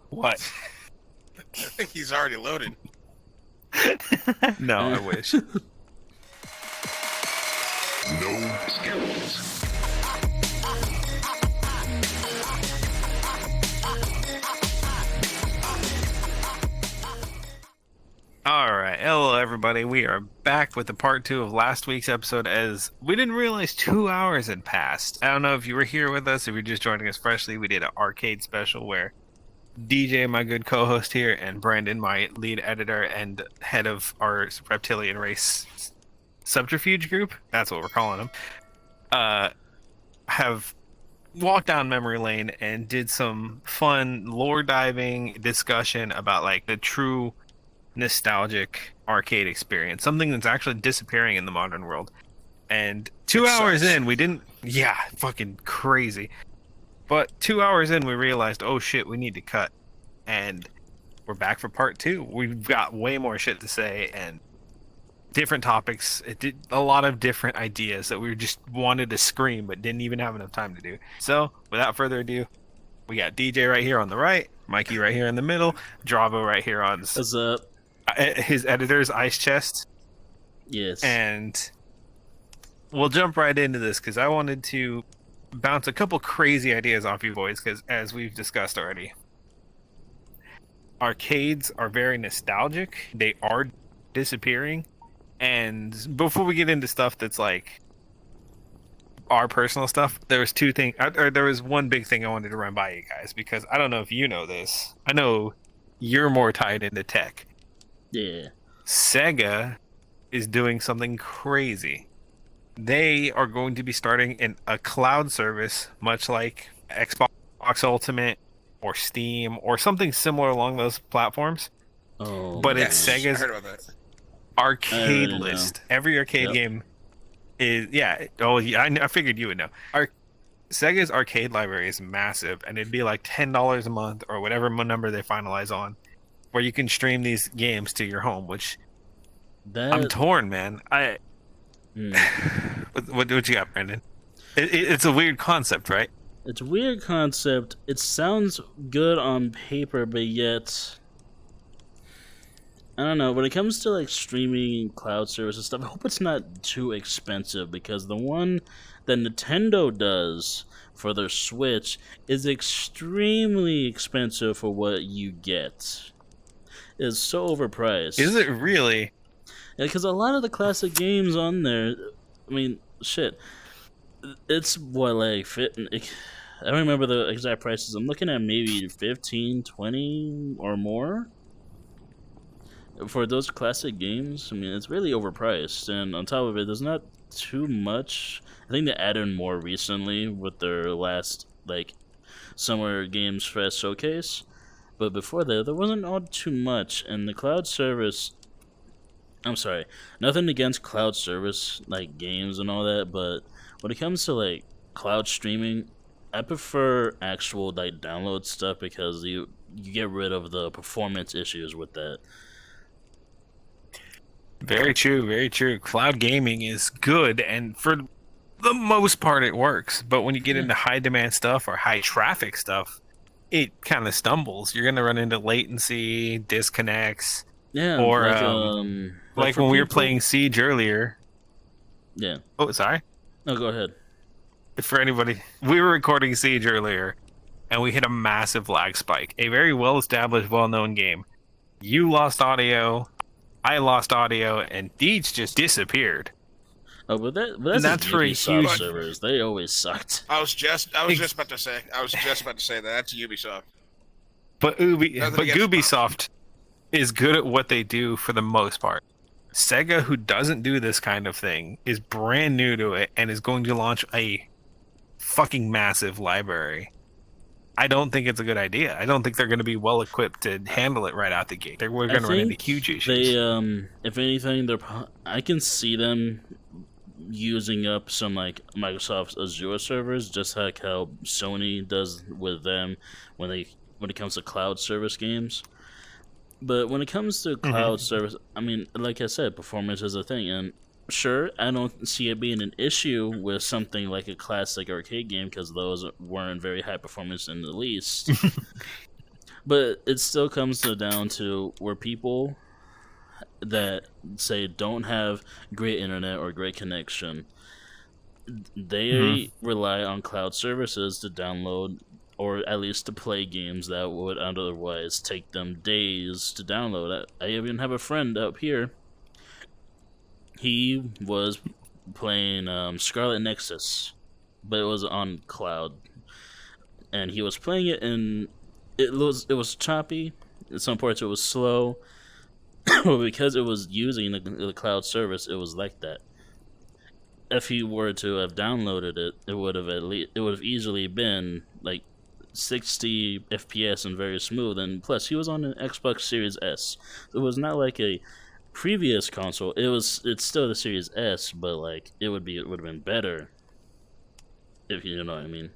What? I think he's already loaded. No, I wish. No skills. Alright, hello everybody. We are back with the part 2 of last week's episode as we didn't realize 2 hours had passed. I don't know if you were here with us, if you're just joining us freshly. We did an arcade special where DJ, my good co-host here, and Brandon, my lead editor and head of our reptilian race subterfuge group, that's what we're calling them, have walked down memory lane and did some fun lore diving discussion about like the true nostalgic arcade experience, something that's actually disappearing in the modern world. And 2 hours in, we didn't, yeah, fucking crazy. But 2 hours in, we realized, oh shit, we need to cut. And we're back for part 2. We've got way more shit to say and different topics. It did a lot of different ideas that we just wanted to scream, but didn't even have enough time to do. So, without further ado, we got DJ right here on the right, Mikey right here in the middle, DreVo right here on What's up? His editor's ice chest. Yes. And we'll jump right into this because I wanted to bounce a couple crazy ideas off you boys because, as we've discussed already, arcades are very nostalgic. They are disappearing. And before we get into stuff that's like our personal stuff, there was two things, or there was one big thing I wanted to run by you guys because I don't know if you know this. I know you're more tied into tech. Yeah. Sega is doing something crazy. They are going to be starting a cloud service, much like Xbox Ultimate or Steam or something similar along those platforms. Oh, but Yes, it's I Sega's heard about that. arcade I already list. Every arcade Yep. game is, yeah. Oh, yeah. I figured you would know. Sega's arcade library is massive, and it'd be like $10 a month or whatever number they finalize on, where you can stream these games to your home. Which I'm torn, man. What you got, Brandon? It's a weird concept, right? It's a weird concept. It sounds good on paper, but yet I don't know. When it comes to like streaming cloud service and stuff, I hope it's not too expensive because the one that Nintendo does for their Switch is extremely expensive for what you get. It's so overpriced. Is it really? Yeah, because a lot of the classic games on there, I mean, shit, it's what, like, I don't remember the exact prices. I'm looking at maybe 15, 20 or more for those classic games. I mean, it's really overpriced, and on top of it, there's not too much. I think they added more recently with their last, like, Summer Games Fest showcase, but before that, there wasn't all too much, and the cloud service... I'm sorry, nothing against cloud service, like games and all that, but when it comes to like cloud streaming, I prefer actual like download stuff because you get rid of the performance issues with that. Very true, very true. Cloud gaming is good, and for the most part, it works. But when you get into high demand stuff or high traffic stuff, it kind of stumbles. You're going to run into latency, disconnects. Yeah, or like when we were people- playing Siege earlier. Yeah. Oh, sorry. No, go ahead. For anybody, we were recording Siege earlier, and we hit a massive lag spike. A very well-established, well-known game. You lost audio, I lost audio, and Deej just disappeared. Oh, but that's that's for a Ubisoft huge- servers. They always sucked. I was just about to say that. That's Ubisoft. But Nothing against Ubisoft is good at what they do for the most part. Sega, who doesn't do this kind of thing, is brand new to it and is going to launch a fucking massive library. I don't think it's a good idea. I don't think they're going to be well equipped to handle it right out the gate. We're going to run into huge issues. They, if anything, I can see them using up some like Microsoft's Azure servers, just like how Sony does with them when it comes to cloud service games. But when it comes to cloud service, I mean, like I said, performance is a thing, and sure, I don't see it being an issue with something like a classic arcade game because those weren't very high performance in the least. But it still comes down to where people that say don't have great internet or great connection, they rely on cloud services to download or at least to play games that would otherwise take them days to download. I even have a friend up here. He was playing Scarlet Nexus, but it was on cloud, and he was playing it, and it was choppy. In some parts, it was slow, but because it was using the cloud service, it was like that. If he were to have downloaded it, it would have easily been like 60 FPS and very smooth. And plus, he was on an Xbox Series S. It was not like a previous console. It's still the Series S, but like it would have been better. If you know what I mean.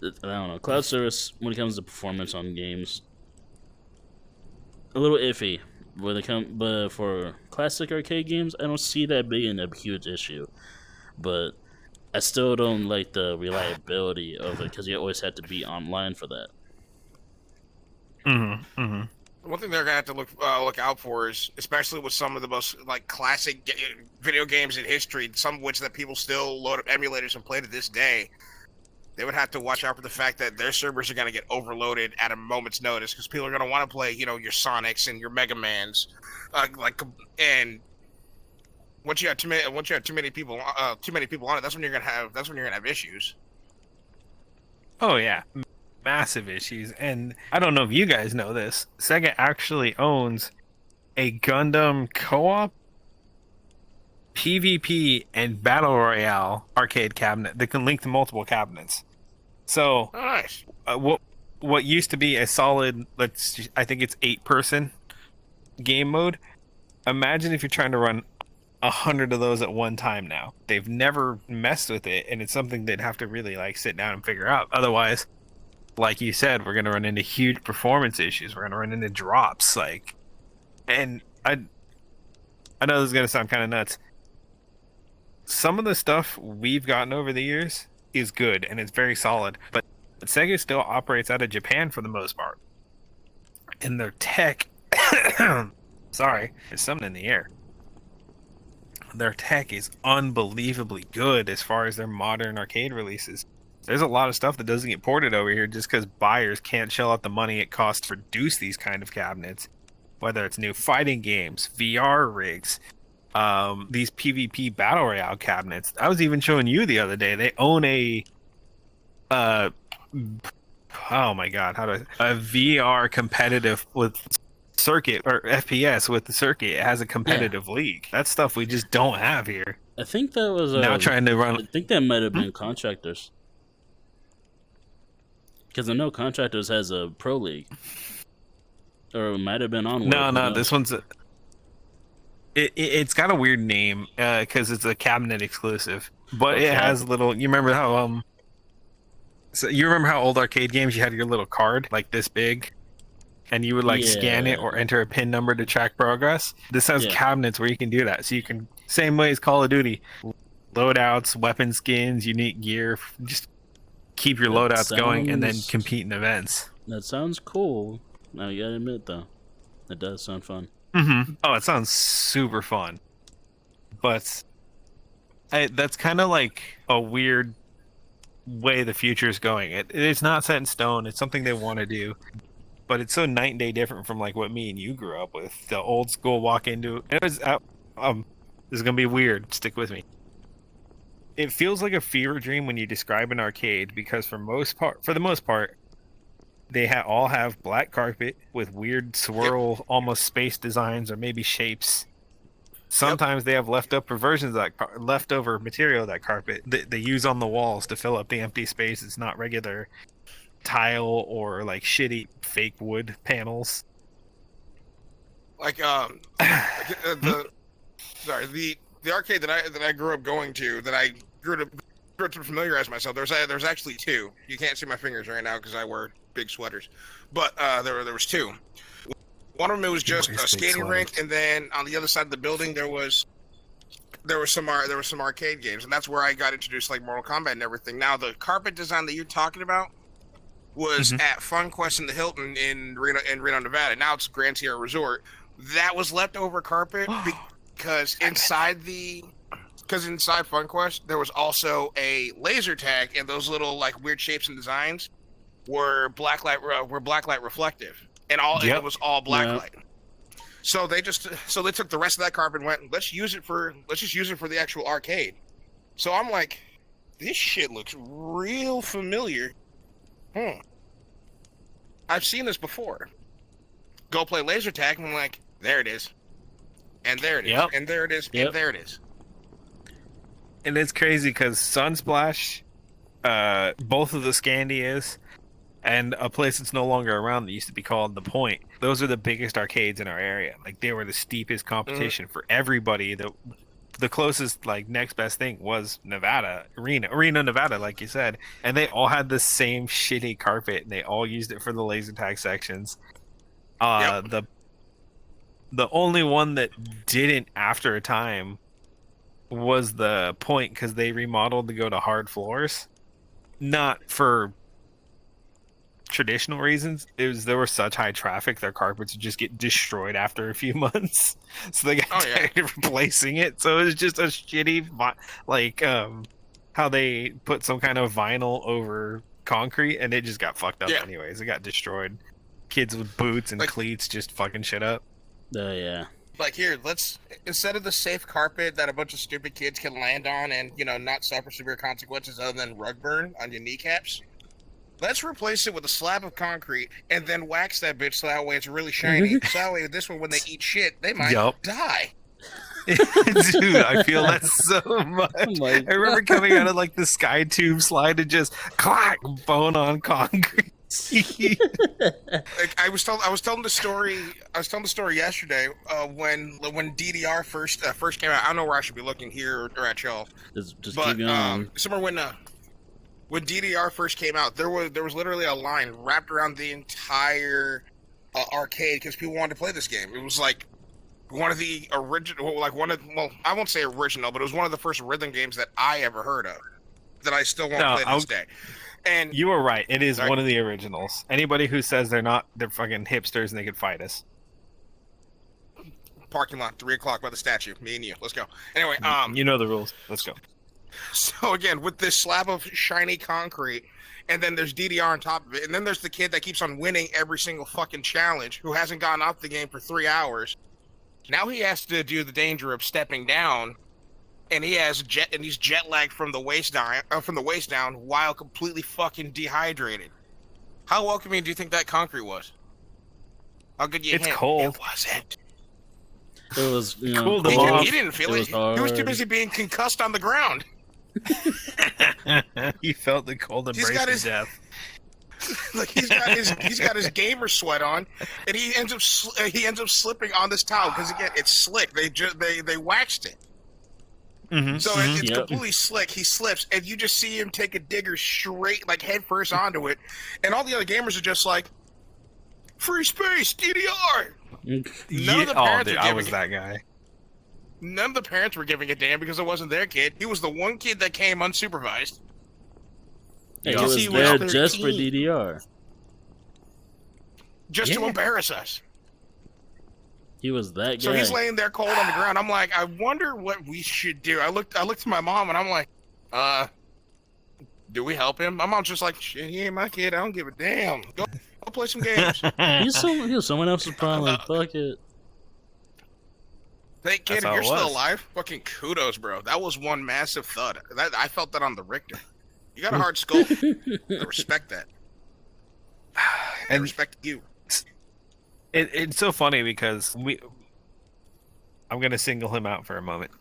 I don't know. Cloud service when it comes to performance on games, a little iffy. But for classic arcade games, I don't see that being a huge issue. But I still don't like the reliability of it because you always have to be online for that. One thing they're gonna have to look out for is, especially with some of the most like classic video games in history, some of which that people still load up emulators and play to this day. They would have to watch out for the fact that their servers are going to get overloaded at a moment's notice because people are going to want to play, your Sonics and your Mega Mans, and once you have too many people on it, that's when you're gonna have issues. Oh yeah, massive issues. And I don't know if you guys know this, Sega actually owns a Gundam co-op, PvP, and Battle Royale arcade cabinet that can link to multiple cabinets. So, oh, nice. What used to be a solid, I think it's 8-person game mode. Imagine if you're trying to run 100 of those at one time now. They've never messed with it, and it's something they'd have to really sit down and figure out. Otherwise, like you said, we're going to run into huge performance issues. We're going to run into drops. And I know this is going to sound kind of nuts. Some of the stuff we've gotten over the years is good and it's very solid, but Sega still operates out of Japan for the most part. And their tech, sorry, there's something in the air. Their tech is unbelievably good as far as their modern arcade releases. There's a lot of stuff that doesn't get ported over here just because buyers can't shell out the money it costs to produce these kind of cabinets. Whether it's new fighting games, VR rigs, these PvP Battle Royale cabinets. I was even showing you the other day. They own a oh my god, a VR competitive with circuit or FPS with the circuit. It has a competitive league. That's stuff we just don't have here. I think that was now trying to run. I think that might have been Contractors, because I know Contractors has a pro league, or it might have been Onward. No, this one's it's got a weird name because it's a cabinet exclusive, but it has little. You remember how So you remember how old arcade games you had your little card like this big, and you would scan it or enter a pin number to track progress? This has cabinets where you can do that, so you can, same way as Call of Duty, loadouts, weapon skins, unique gear, just keep your loadouts going and then compete in events. That sounds cool. Now you gotta admit though, it does sound fun. Oh, it sounds super fun, but that's kind of like a weird way the future is going. It's not set in stone. It's something they want to do, but it's so night and day different from what me and you grew up with. The old school walk into it was this is gonna be weird. Stick with me. It feels like a fever dream when you describe an arcade because for the most part, they all have black carpet with weird swirl, almost space designs or maybe shapes. Sometimes they have leftover versions of that leftover material of that carpet that they use on the walls to fill up the empty space. It's not regular tile or shitty fake wood panels. The arcade that I grew up going to, that I grew to familiarize myself. There's actually two. You can't see my fingers right now because I wear big sweaters, but there was two. One of them, it was just a skating rink, and then on the other side of the building there was there was some arcade games, and that's where I got introduced like Mortal Kombat and everything. Now the carpet design that you're talking about was at FunQuest in the Hilton in Reno, Nevada. Now it's Grand Sierra Resort. That was leftover carpet because inside FunQuest there was also a laser tag, and those little like weird shapes and designs were blacklight reflective, and it was all blacklight. So they took the rest of that carpet and went, let's just use it for the actual arcade. So I'm like, this shit looks real familiar. I've seen this before. Go play laser tag, and I'm like, there it is. And there it is. Yep. And there it is. Yep. And there it is. And it's crazy because Sunsplash, both of the Scandias, and a place that's no longer around that used to be called The Point. Those are the biggest arcades in our area. Like, they were the steepest competition for everybody. The closest, like, next best thing was Reno, Nevada, like you said. And they all had the same shitty carpet. And they all used it for the laser tag sections. The only one that didn't after a time was The Point, because they remodeled to go to hard floors. Not for traditional reasons. There was such high traffic, their carpets would just get destroyed after a few months, so they got tired of replacing it. So it was just a shitty, like, how they put some kind of vinyl over concrete, and it just got fucked up anyways. It got destroyed. Kids with boots and cleats just fucking shit up. Oh yeah. Like, here, let's, instead of the safe carpet that a bunch of stupid kids can land on and, not suffer severe consequences other than rug burn on your kneecaps, let's replace it with a slab of concrete and then wax that bitch so that way it's really shiny. So that way, this one, when they eat shit, they might die. Dude, I feel that so much. I remember coming out of like the sky tube slide and just clack, bone on concrete. I was telling the story yesterday when DDR first came out. I don't know where I should be looking, here or at y'all. Just keep going. Somewhere when DDR first came out, there was literally a line wrapped around the entire arcade because people wanted to play this game. It was like one of the original, I won't say original, but it was one of the first rhythm games that I ever heard of that I still want to play to this day. And you were right. It is one of the originals. Anybody who says they're not, they're fucking hipsters and they could fight us. Parking lot, 3:00 by the statue. Me and you. Let's go. Anyway, you know the rules. Let's go. So again, with this slab of shiny concrete, and then there's DDR on top of it, and then there's the kid that keeps on winning every single fucking challenge, who hasn't gotten off the game for 3 hours. Now he has to do the danger of stepping down, and he's jet lagged from the waist down while completely fucking dehydrated. How welcoming do you think that concrete was? I'll give you a It's hint. cold. It wasn't. It was Cool cold. He didn't feel it. He was too busy being concussed on the ground. He felt the cold embrace of death. Like he's got his gamer sweat on, and he ends up slipping on this towel because again it's slick. They waxed it, so it's completely slick. He slips, and you just see him take a digger straight, like head first onto it, and all the other gamers are just like, "Free space, DDR." None of the parents I was that guy. None of the parents were giving a damn because it wasn't their kid. He was the one kid that came unsupervised. He was there just for DDR. Just to embarrass us. He was that guy. So he's laying there cold on the ground. I'm like, I wonder what we should do. I looked to my mom and I'm like, do we help him? My mom's just like, shit, he ain't my kid. I don't give a damn. Go play some games. He's someone else's problem. Fuck it. Hey kid, if you're still alive, fucking kudos, bro. That was one massive thud. I felt that on the Richter. You got a hard skull. I respect that. I respect you. It's so funny because I'm gonna single him out for a moment.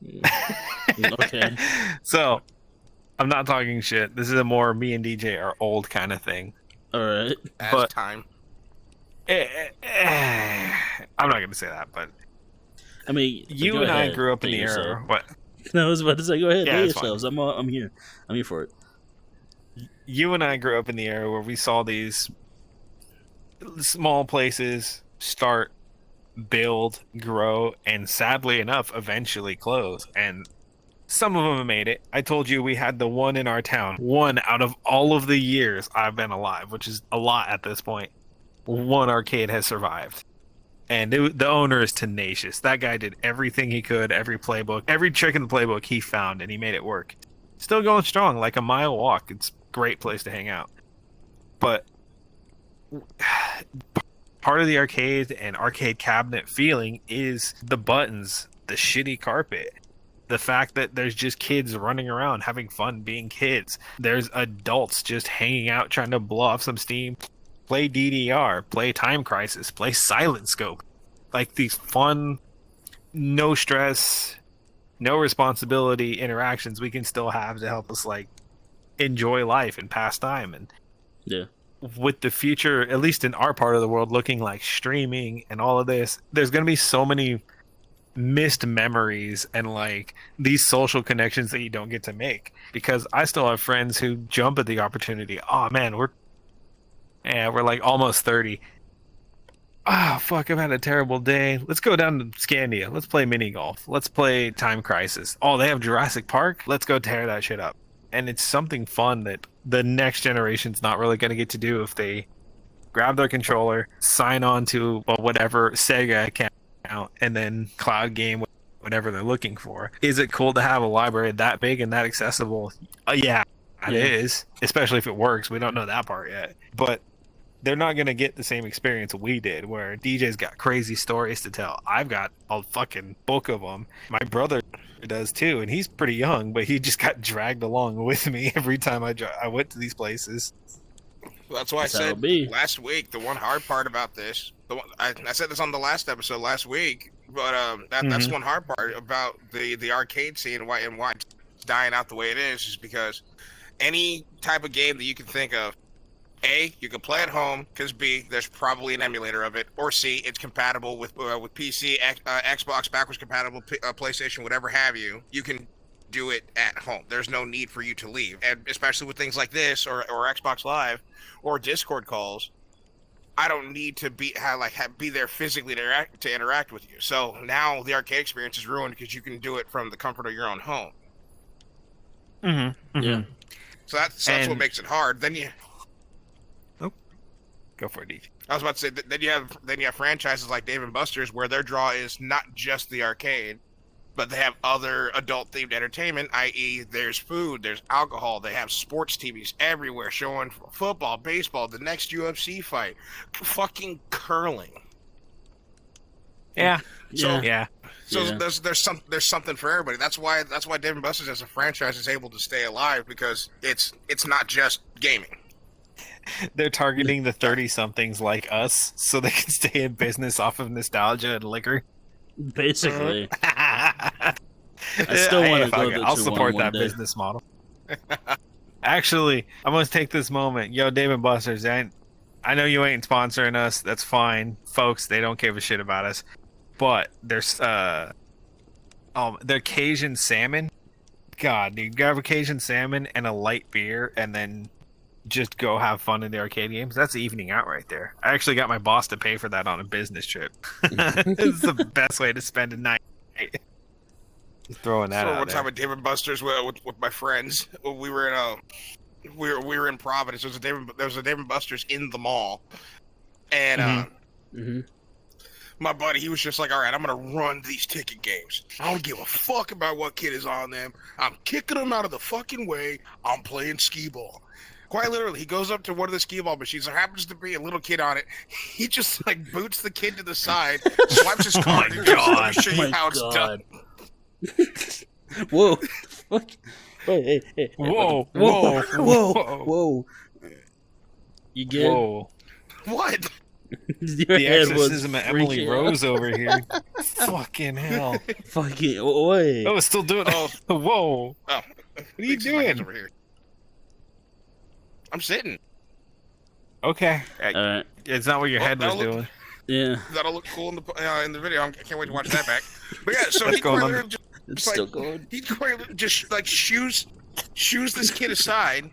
Okay. So, I'm not talking shit. This is a more me and DJ are old kind of thing. All right. As time. I'm not gonna say that, but I mean, you and I grew up in the era. What? I was about to say, go ahead, Yeah, lay yourselves. I'm here. I'm here for it. You and I grew up in the era where we saw these small places start build, grow, and sadly enough, eventually close. And some of them made it. I told you we had the one in our town. One out of all of the years I've been alive, which is a lot at this point. One arcade has survived. And the owner is tenacious. That guy did everything he could, every playbook, every trick in the playbook he found, and he made it work. Still going strong, like a mile walk. It's a great place to hang out. But part of the arcade and arcade cabinet feeling is the buttons, the shitty carpet, the fact that there's just kids running around having fun being kids. There's adults just hanging out trying to blow off some steam, play DDR, play Time Crisis, play Silent Scope. Like these fun, no stress, no responsibility interactions we can still have to help us like enjoy life and pass time. And Yeah. with the future, at least in our part of the world, looking like streaming and all of this, there's going to be so many missed memories and like these social connections that you don't get to make, because I still have friends who jump at the opportunity. Oh man, we're like almost 30. Ah, fuck, I've had a terrible day. Let's go down to Scandia. Let's play mini golf. Let's play Time Crisis. Oh, they have Jurassic Park? Let's go tear that shit up. And it's something fun that the next generation's not really going to get to do if they grab their controller, sign on to whatever Sega account, and then cloud game whatever they're looking for. Is it cool to have a library that big and that accessible? Yeah, it is, especially if it works. We don't know that part yet. But they're not going to get the same experience we did, where DJ's got crazy stories to tell. I've got a fucking book of them. My brother does too, and he's pretty young, but he just got dragged along with me every time I went to these places. Well, that's why I said last week, the one hard part about this, I said this on the last episode last week, but that's one hard part about the arcade scene and why it's dying out the way it is because any type of game that you can think of, A, you can play at home, because B, there's probably an emulator of it, or C, it's compatible with PC, Xbox, backwards compatible, PlayStation, whatever have you. You can do it at home. There's no need for you to leave, and especially with things like this or Xbox Live or Discord calls, I don't need to be there physically to interact with you. So now the arcade experience is ruined because you can do it from the comfort of your own home. Mm-hmm. Yeah. So that's what makes it hard. Then you. Go for it, DJ. I was about to say then you have franchises like Dave and Buster's where their draw is not just the arcade, but they have other adult themed entertainment, i.e. there's food, there's alcohol, they have sports TVs everywhere showing football, baseball, the next UFC fight, fucking curling. Yeah. So yeah. So there's something for everybody. That's why Dave and Buster's as a franchise is able to stay alive, because it's not just gaming. They're targeting the 30-somethings like us so they can stay in business off of nostalgia and liquor. Basically. I still want to go to I'll support that day. business model. Actually, I'm going to take this moment. Yo, Dave and Buster's, I know you ain't sponsoring us. That's fine. Folks, they don't give a shit about us. But there's their Cajun salmon. God, dude, grab a Cajun salmon and a light beer and then just go have fun in the arcade games. That's the evening out right there. I actually got my boss to pay for that on a business trip. It's the best way to spend a night. Throwing that out one there. time at Dave and Buster's with my friends, we were in Providence. There was a Dave and Buster's in the mall, and my buddy, he was just like, all right, I'm going to run these ticket games. I don't give a fuck about what kid is on them. I'm kicking them out of the fucking way. I'm playing skee ball. Quite literally, he goes up to one of the skee ball machines. There happens to be a little kid on it. He just like boots the kid to the side, swipes his card, and goes, let me show you how it's done. Whoa. Fuck. Hey. Whoa. You get What? The exorcism of Emily Rose over here. Fucking hell. Fucking oi. Oh, it's still doing it. Oh, whoa. Oh, what are you doing? Over here. I'm sitting. Okay. Alright. It's not what your head was doing. Yeah. That'll look cool in the video. I can't wait to watch that back. But yeah, so What's he going quite on? literally It's still going. He quite literally just like shoos this kid aside.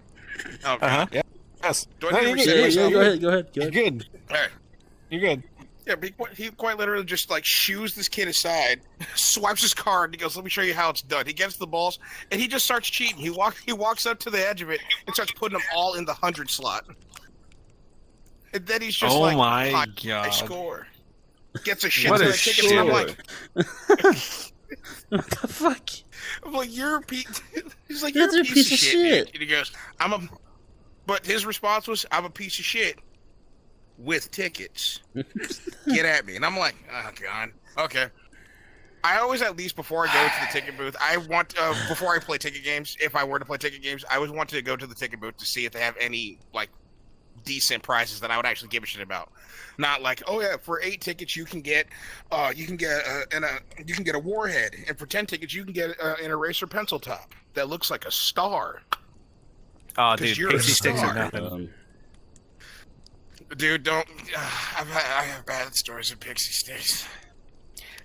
Oh, Yeah. Yes. Do I No, need to you're reset good. myself? Go ahead. You're good. All right. You're good. Yeah, but he quite literally just like shoos this kid aside, swipes his card, and he goes, "Let me show you how it's done." He gets the balls, and he just starts cheating. He walks up to the edge of it and starts putting them all in the 100 slot. And then he's just Oh like, my "I god. score." Gets a shit What ton a of tickets, and I'm like, What the fuck? I'm like, "You're a piece." He's like, Yeah, "You're a piece of shit, dude." And he goes, But his response was, "I'm a piece of shit with tickets. Get at me." And I'm like, "Oh god, okay." I always, at least before I go to the ticket booth, I want before I play ticket games. If I were to play ticket games, I always wanted to go to the ticket booth to see if they have any like decent prices that I would actually give a shit about. Not like, oh yeah, for 8 tickets you can get you can get a warhead, and for 10 tickets you can get an eraser pencil top that looks like a star. Oh, 'Cause dude, you're a pixie sticks are star. nothing. Dude, don't. I have bad stories of pixie sticks.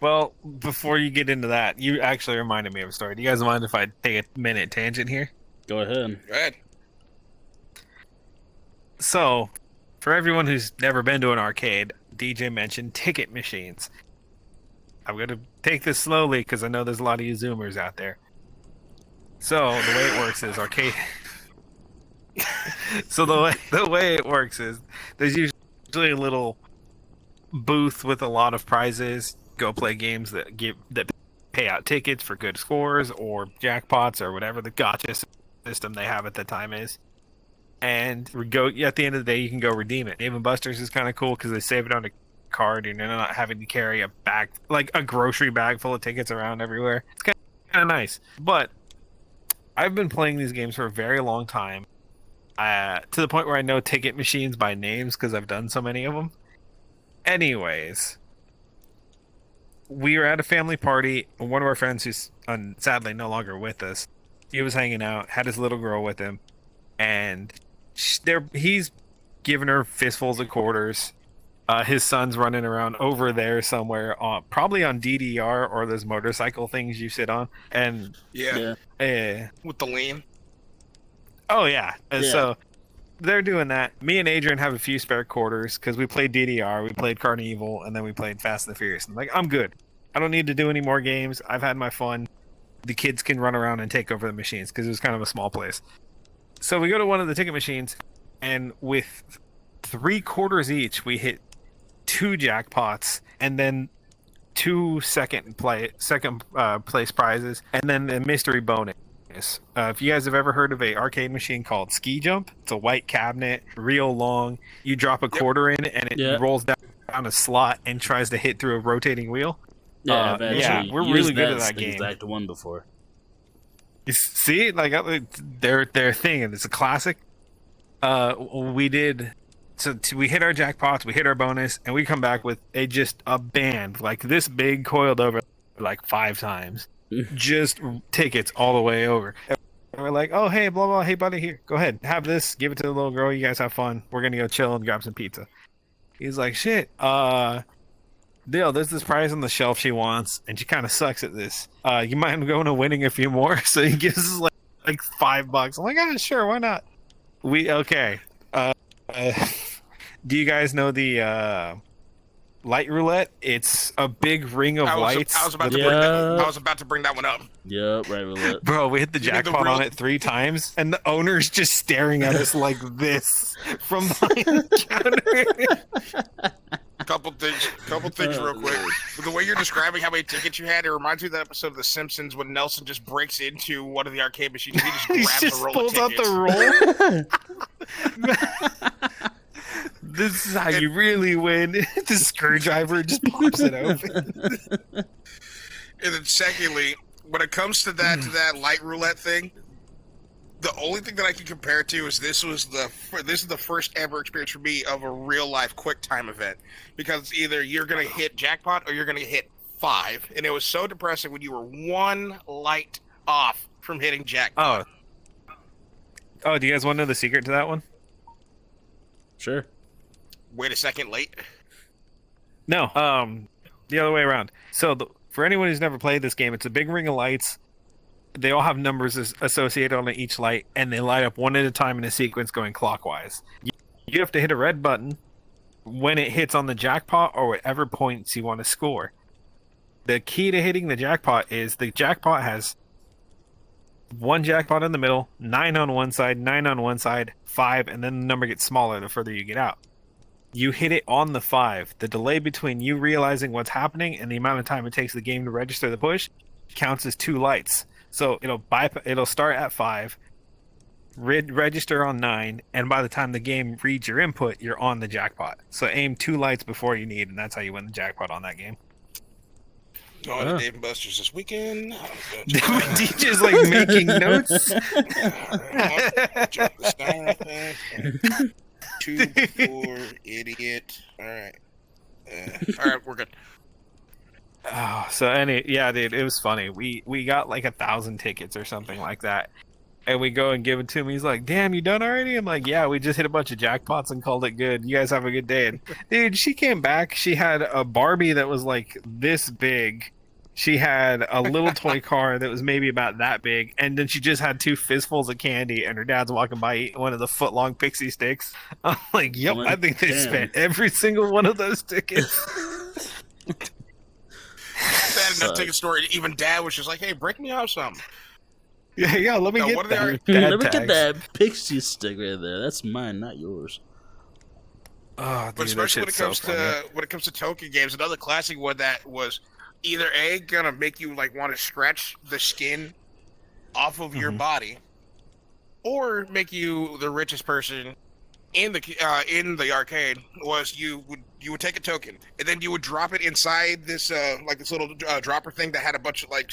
Well, before you get into that, you actually reminded me of a story. Do you guys mind if I take a minute tangent here? Go ahead. Go ahead. So, for everyone who's never been to an arcade, DJ mentioned ticket machines. I'm going to take this slowly because I know there's a lot of you Zoomers out there. So, the way it works is arcade. So the way it works is there's usually a little booth with a lot of prizes. Go play games that pay out tickets for good scores or jackpots or whatever the gotcha system they have at the time is. And go at the end of the day, you can go redeem it. Dave and Buster's is kind of cool because they save it on a card, and you're not having to carry a bag, like a grocery bag full of tickets around everywhere. It's kind of nice. But I've been playing these games for a very long time, to the point where I know ticket machines by names because I've done so many of them. Anyways, we were at a family party, and one of our friends, who's sadly no longer with us, he was hanging out, had his little girl with him, and he's giving her fistfuls of quarters. His son's running around over there somewhere, probably on DDR or those motorcycle things you sit on. And Yeah. Yeah. With the lean. Oh yeah. And Yeah. so they're doing that. Me and Adrian have a few spare quarters because we played DDR, we played Carnival, and then we played Fast and the Furious. I'm like, I'm good. I don't need to do any more games. I've had my fun. The kids can run around and take over the machines because it was kind of a small place. So we go to one of the ticket machines, and with 3 quarters each, we hit 2 jackpots, and then 2 second place prizes, and then a mystery bonus. If you guys have ever heard of a arcade machine called Ski Jump, it's a white cabinet, real long. You drop a quarter in, and it rolls down a slot and tries to hit through a rotating wheel. Yeah, I've actually we're used really good at that that game. exact one before. You see, like their thing, and it's a classic. We did. So we hit our jackpots, we hit our bonus, and we come back with a band like this big, coiled over like 5 times, just tickets all the way over. And we're like, oh hey, blah blah, hey buddy, here, go ahead, have this, give it to the little girl. You guys have fun. We're gonna go chill and grab some pizza. He's like, shit, Dale, there's this prize on the shelf she wants, and she kind of sucks at this. You mind going and winning a few more? So he gives us like $5. I'm like, ah, sure, why not? Okay. Do you guys know the light roulette? It's a big ring of lights. I was about to bring that one up. Yep, right roulette. Bro, we hit the jackpot on it 3 times, and the owner's just staring at us like this from behind the counter. Couple things real quick. The way you're describing how many tickets you had, it reminds me of that episode of The Simpsons when Nelson just breaks into one of the arcade machines. He just grabs He just a roll pulls of out tickets. the roll. This is how you really win. The screwdriver just pops it open. And then secondly, when it comes to that light roulette thing, the only thing that I can compare it to is this is the first ever experience for me of a real life quick time event, because either you're gonna hit jackpot or you're gonna hit 5, and it was so depressing when you were 1 light off from hitting jackpot. Oh, do you guys want to know the secret to that one? Sure. Wait a second, late. No, the other way around. So for anyone who's never played this game, it's a big ring of lights. They all have numbers associated on each light, and they light up one at a time in a sequence going clockwise. You have to hit a red button, when it hits on the jackpot or whatever points you want to score. The key to hitting the jackpot is the jackpot has one jackpot in the middle, 9 on one side, 9 on one side, 5, and then the number gets smaller the further you get out. You hit it on the 5. The delay between you realizing what's happening and the amount of time it takes the game to register the push counts as 2 lights. So it'll start at 5, register on 9, and by the time the game reads your input, you're on the jackpot. So aim 2 lights before you need, and that's how you win the jackpot on that game. Going to Dave & Buster's this weekend. DJ's like making notes. Jump the star, I think. 2 before idiot. All right. All right, we're good. Oh, yeah, dude, it was funny. We got like 1,000 tickets or something like that, and we go and give it to him. He's like, "Damn, you done already?" I'm like, "Yeah, we just hit a bunch of jackpots and called it good. You guys have a good day." And dude, she came back. She had a Barbie that was like this big. She had a little toy car that was maybe about that big, and then she just had 2 fistfuls of candy, and her dad's walking by eating one of the foot-long pixie sticks. I'm like, yep, I think they spent every single one of those tickets. Bad enough ticket store. Even Dad was just like, "Hey, break me off some." Yeah, let me get what are that. Let me get that pixie stick right there. That's mine, not yours. Oh, dude, But especially when it comes to to token games, another classic one that was either gonna make you like want to stretch the skin off of your body, or make you the richest person in the arcade. Was you would take a token and then you would drop it inside this like this little dropper thing that had a bunch of like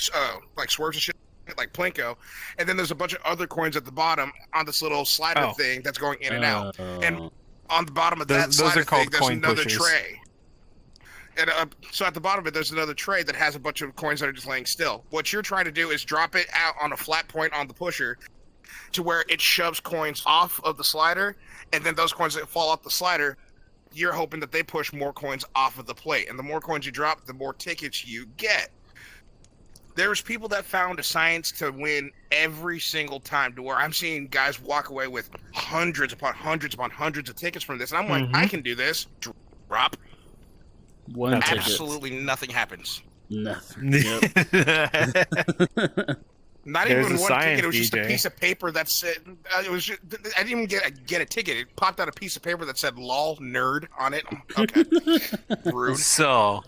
swerves and shit, like Plinko, and then there's a bunch of other coins at the bottom on this little slider thing that's going in and out, and on the bottom of that slider thing there's another tray. And so at the bottom of it, there's another tray that has a bunch of coins that are just laying still. What you're trying to do is drop it out on a flat point on the pusher to where it shoves coins off of the slider, and then those coins that fall off the slider, you're hoping that they push more coins off of the plate. And the more coins you drop, the more tickets you get. There's people that found a science to win every single time, to where I'm seeing guys walk away with hundreds upon hundreds upon hundreds of tickets from this. And I'm like, I can do this. Drop. One ticket. Absolutely nothing happens. Nothing. Yep. Not There's even a one science, ticket. It was just a DJ. piece of paper that said. It was. I didn't even get a ticket. It popped out a piece of paper that said "lol nerd" on it. Okay, rude. So,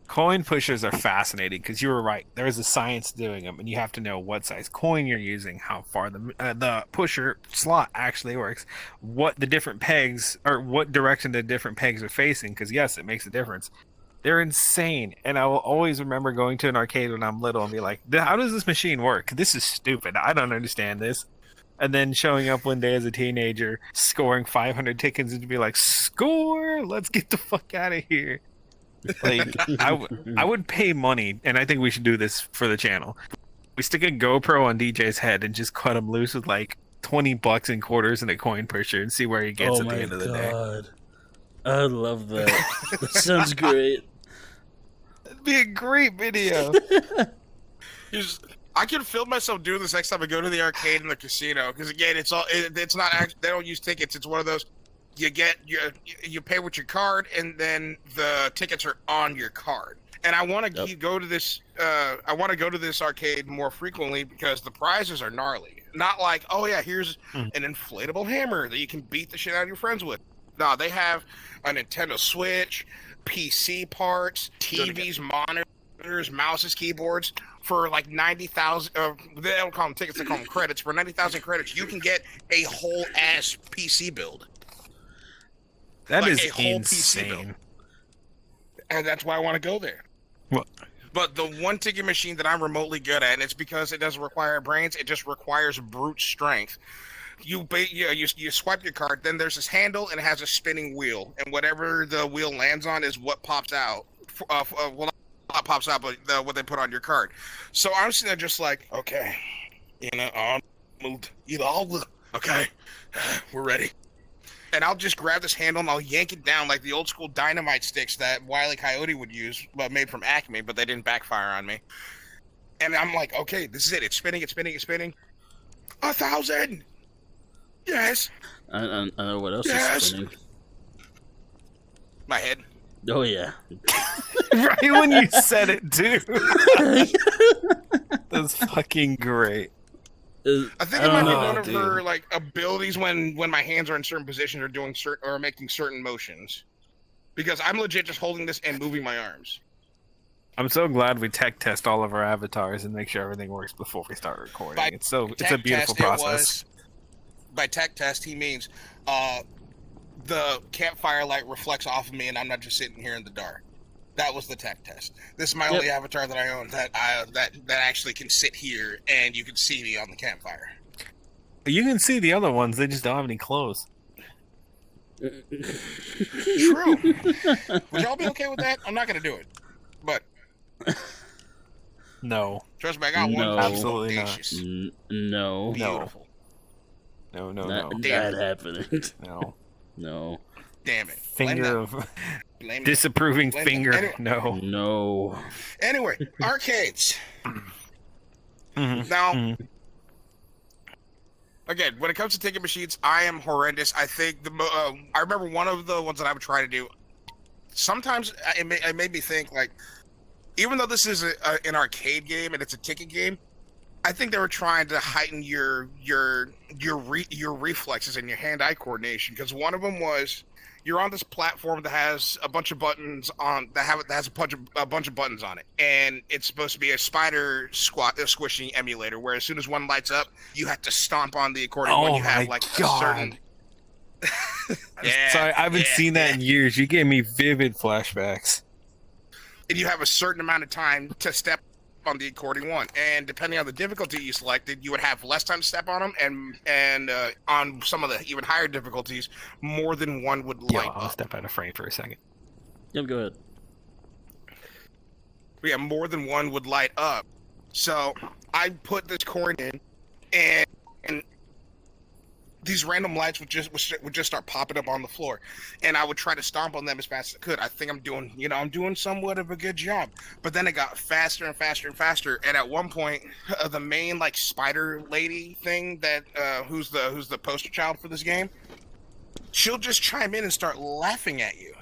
coin pushers are fascinating because you were right. There is a science doing them, and you have to know what size coin you're using, how far the pusher slot actually works, what the different pegs or what direction the different pegs are facing. Because yes, it makes a difference. They're insane, and I will always remember going to an arcade when I'm little and be like, "How does this machine work? This is stupid. I don't understand this." And then showing up one day as a teenager, scoring 500 tickets, and to be like, "Score! Let's get the fuck out of here." Like, I would pay money, and I think we should do this for the channel. We stick a GoPro on DJ's head and just cut him loose with like $20 in quarters and a coin pusher and see where he gets at the end of the day. I love that. That sounds great. It'd be a great video. I can film myself doing this next time I go to the arcade and the casino, because again, it's not they don't use tickets. It's one of those you pay with your card, and then the tickets are on your card. And I want to go to this. I want to go to this arcade more frequently because the prizes are gnarly. Not like, oh yeah, here's an inflatable hammer that you can beat the shit out of your friends with. No, they have a Nintendo Switch, PC parts, TVs, monitors, mouses, keyboards for like 90,000. They don't call them tickets; they call them credits. For 90,000 credits, you can get a whole ass PC build. That like is a whole insane. PC build. And that's why I want to go there. Well, but the one ticket machine that I'm remotely good at, and it's because it doesn't require brains; it just requires brute strength. You swipe your card, then there's this handle, and it has a spinning wheel, and whatever the wheel lands on is what pops out. Well, not pops out, but what they put on your card. So I'm sitting there just like, okay, I'll move. Okay, we're ready. And I'll just grab this handle and I'll yank it down like the old school dynamite sticks that Wile E. Coyote would use, but made from Acme, but they didn't backfire on me. And I'm like, okay, this is it. It's spinning, it's spinning, it's spinning. 1,000! Yes! I know what else Yes! is spinning. My head. Oh yeah. Right when you said it, too. That's fucking great. I think I it don't might be know. one of dude. her like abilities when my hands are in certain positions or doing certain or making certain motions. Because I'm legit just holding this and moving my arms. I'm so glad we tech test all of our avatars and make sure everything works before we start recording. It's a beautiful process. By tech test, he means the campfire light reflects off of me, and I'm not just sitting here in the dark. That was the tech test. This is my only avatar that I own that actually can sit here and you can see me on the campfire. You can see the other ones; they just don't have any clothes. True. Would y'all be okay with that? I'm not gonna do it, but No, trust me, I got No. one. Absolutely not. Audacious. No. Beautiful. no, Not Damn happening. no. No. Damn it. Finger of Blame disapproving Blame finger. Anyway. No. No. Anyway, arcades. Mhm, Now, mhm. again, when it comes to ticket machines, I am horrendous. I think I remember one of the ones that I would try to do. Sometimes it made me think like, even though this is an arcade game and it's a ticket game, I think they were trying to heighten your reflexes and your hand-eye coordination, because one of them was you're on this platform that has a bunch of buttons on that has a bunch of buttons on it, and it's supposed to be a spider squishing emulator. Where as soon as one lights up, you have to stomp on the accordion when Oh you have my like God. a certain. Yeah, Sorry, I haven't yeah, seen that yeah. in years. You gave me vivid flashbacks. And you have a certain amount of time to step on the accordion one, and depending on the difficulty you selected, you would have less time to step on them, and on some of the even higher difficulties, more than one would Yo, light I'll up. step out of frame for a second. Yep, go ahead. Yeah, more than one would light up. So I put this coin in, and these random lights would just start popping up on the floor, and I would try to stomp on them as fast as I could. I think I'm doing somewhat of a good job, but then it got faster and faster and faster. And at one point, the main like spider lady thing that who's the poster child for this game, she'll just chime in and start laughing at you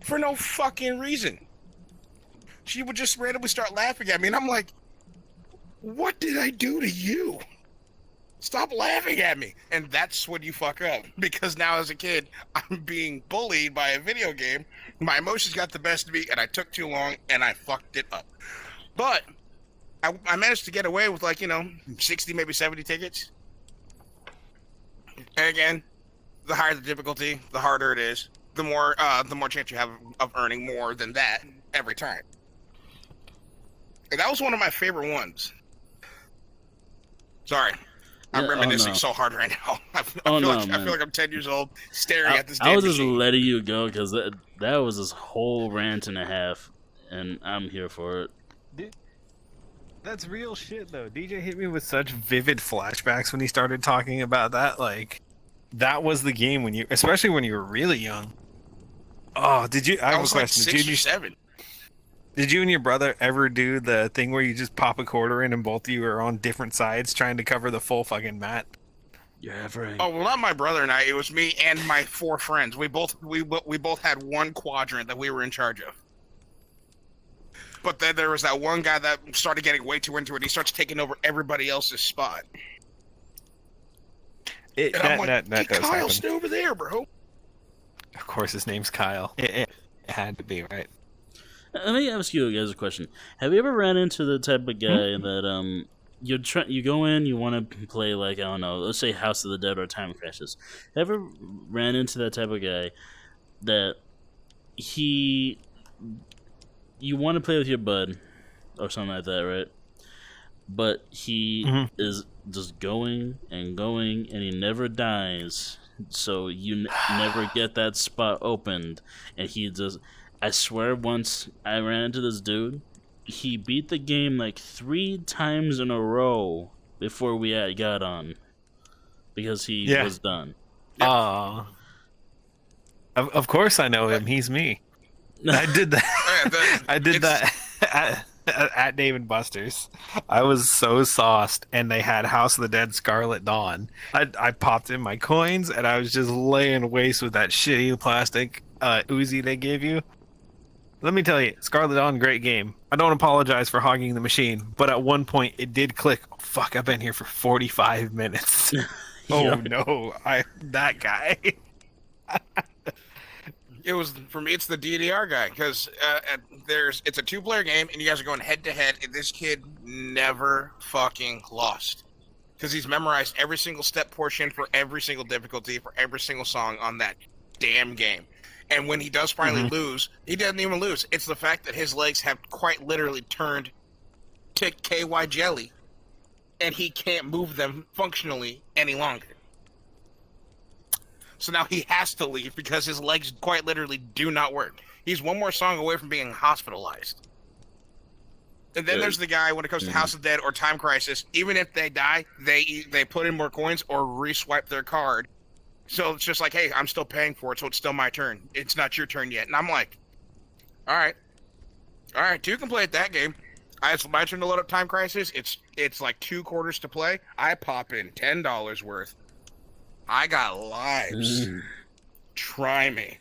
for no fucking reason. She would just randomly start laughing at me, and I'm like, "What did I do to you? Stop laughing at me." And that's when you fuck up, because now as a kid, I'm being bullied by a video game. My emotions got the best of me, and I took too long, and I fucked it up. But I managed to get away with 60, maybe 70 tickets. And again, the higher the difficulty, the harder it is. The more chance you have of earning more than that every time. And that was one of my favorite ones. Sorry. I'm reminiscing so hard right now. I feel like I'm 10 years old staring at this damn I was just machine. letting you go because that was this whole rant and a half, and I'm here for it. Dude, that's real shit, though. DJ hit me with such vivid flashbacks when he started talking about that. Like, that was the game especially when you were really young. Oh, did you? I have a question. Like 6 or 7. Did you and your brother ever do the thing where you just pop a quarter in and both of you are on different sides trying to cover the full fucking mat? Yeah, right. Oh well, not my brother and I. It was me and my 4 friends. We both had one quadrant that we were in charge of. But then there was that one guy that started getting way too into it. He starts taking over everybody else's spot. That does Kyle, happen. stay over there, bro. Of course, his name's Kyle. It had to be, right? Let me ask you guys a question. Have you ever ran into the type of guy that you go in, you want to play like, I don't know, let's say House of the Dead or Time Crashes. Ever ran into that type of guy that you want to play with your bud or something like that, right? But he is just going and going, and he never dies, so you never get that spot opened, and he just... I swear once I ran into this dude, he beat the game like 3 times in a row before we got on. Because he was done. Of course I know him. He's me. I did that. I did that at Dave and Buster's. I was so sauced, and they had House of the Dead Scarlet Dawn. I popped in my coins, and I was just laying waste with that shitty plastic Uzi they gave you. Let me tell you, Scarlet Dawn, great game. I don't apologize for hogging the machine, but at one point it did click. Oh, fuck, I've been here for 45 minutes. Oh Yeah. no, that guy. It was for me. It's the DDR guy because it's a 2-player game and you guys are going head to head. And this kid never fucking lost because he's memorized every single step portion for every single difficulty for every single song on that damn game. And when he does finally lose, he doesn't even lose. It's the fact that his legs have quite literally turned to KY jelly, and he can't move them functionally any longer. So now he has to leave because his legs quite literally do not work. He's one more song away from being hospitalized. And then there's the guy when it comes to House of Dead or Time Crisis. Even if they die, they put in more coins or re-swipe their card. So it's just like, hey, I'm still paying for it, so it's still my turn. It's not your turn yet. And I'm like, all right, you can play at that game. It's my turn to load up Time Crisis. It's like 2 quarters to play. I pop in $10 worth. I got lives. Try me.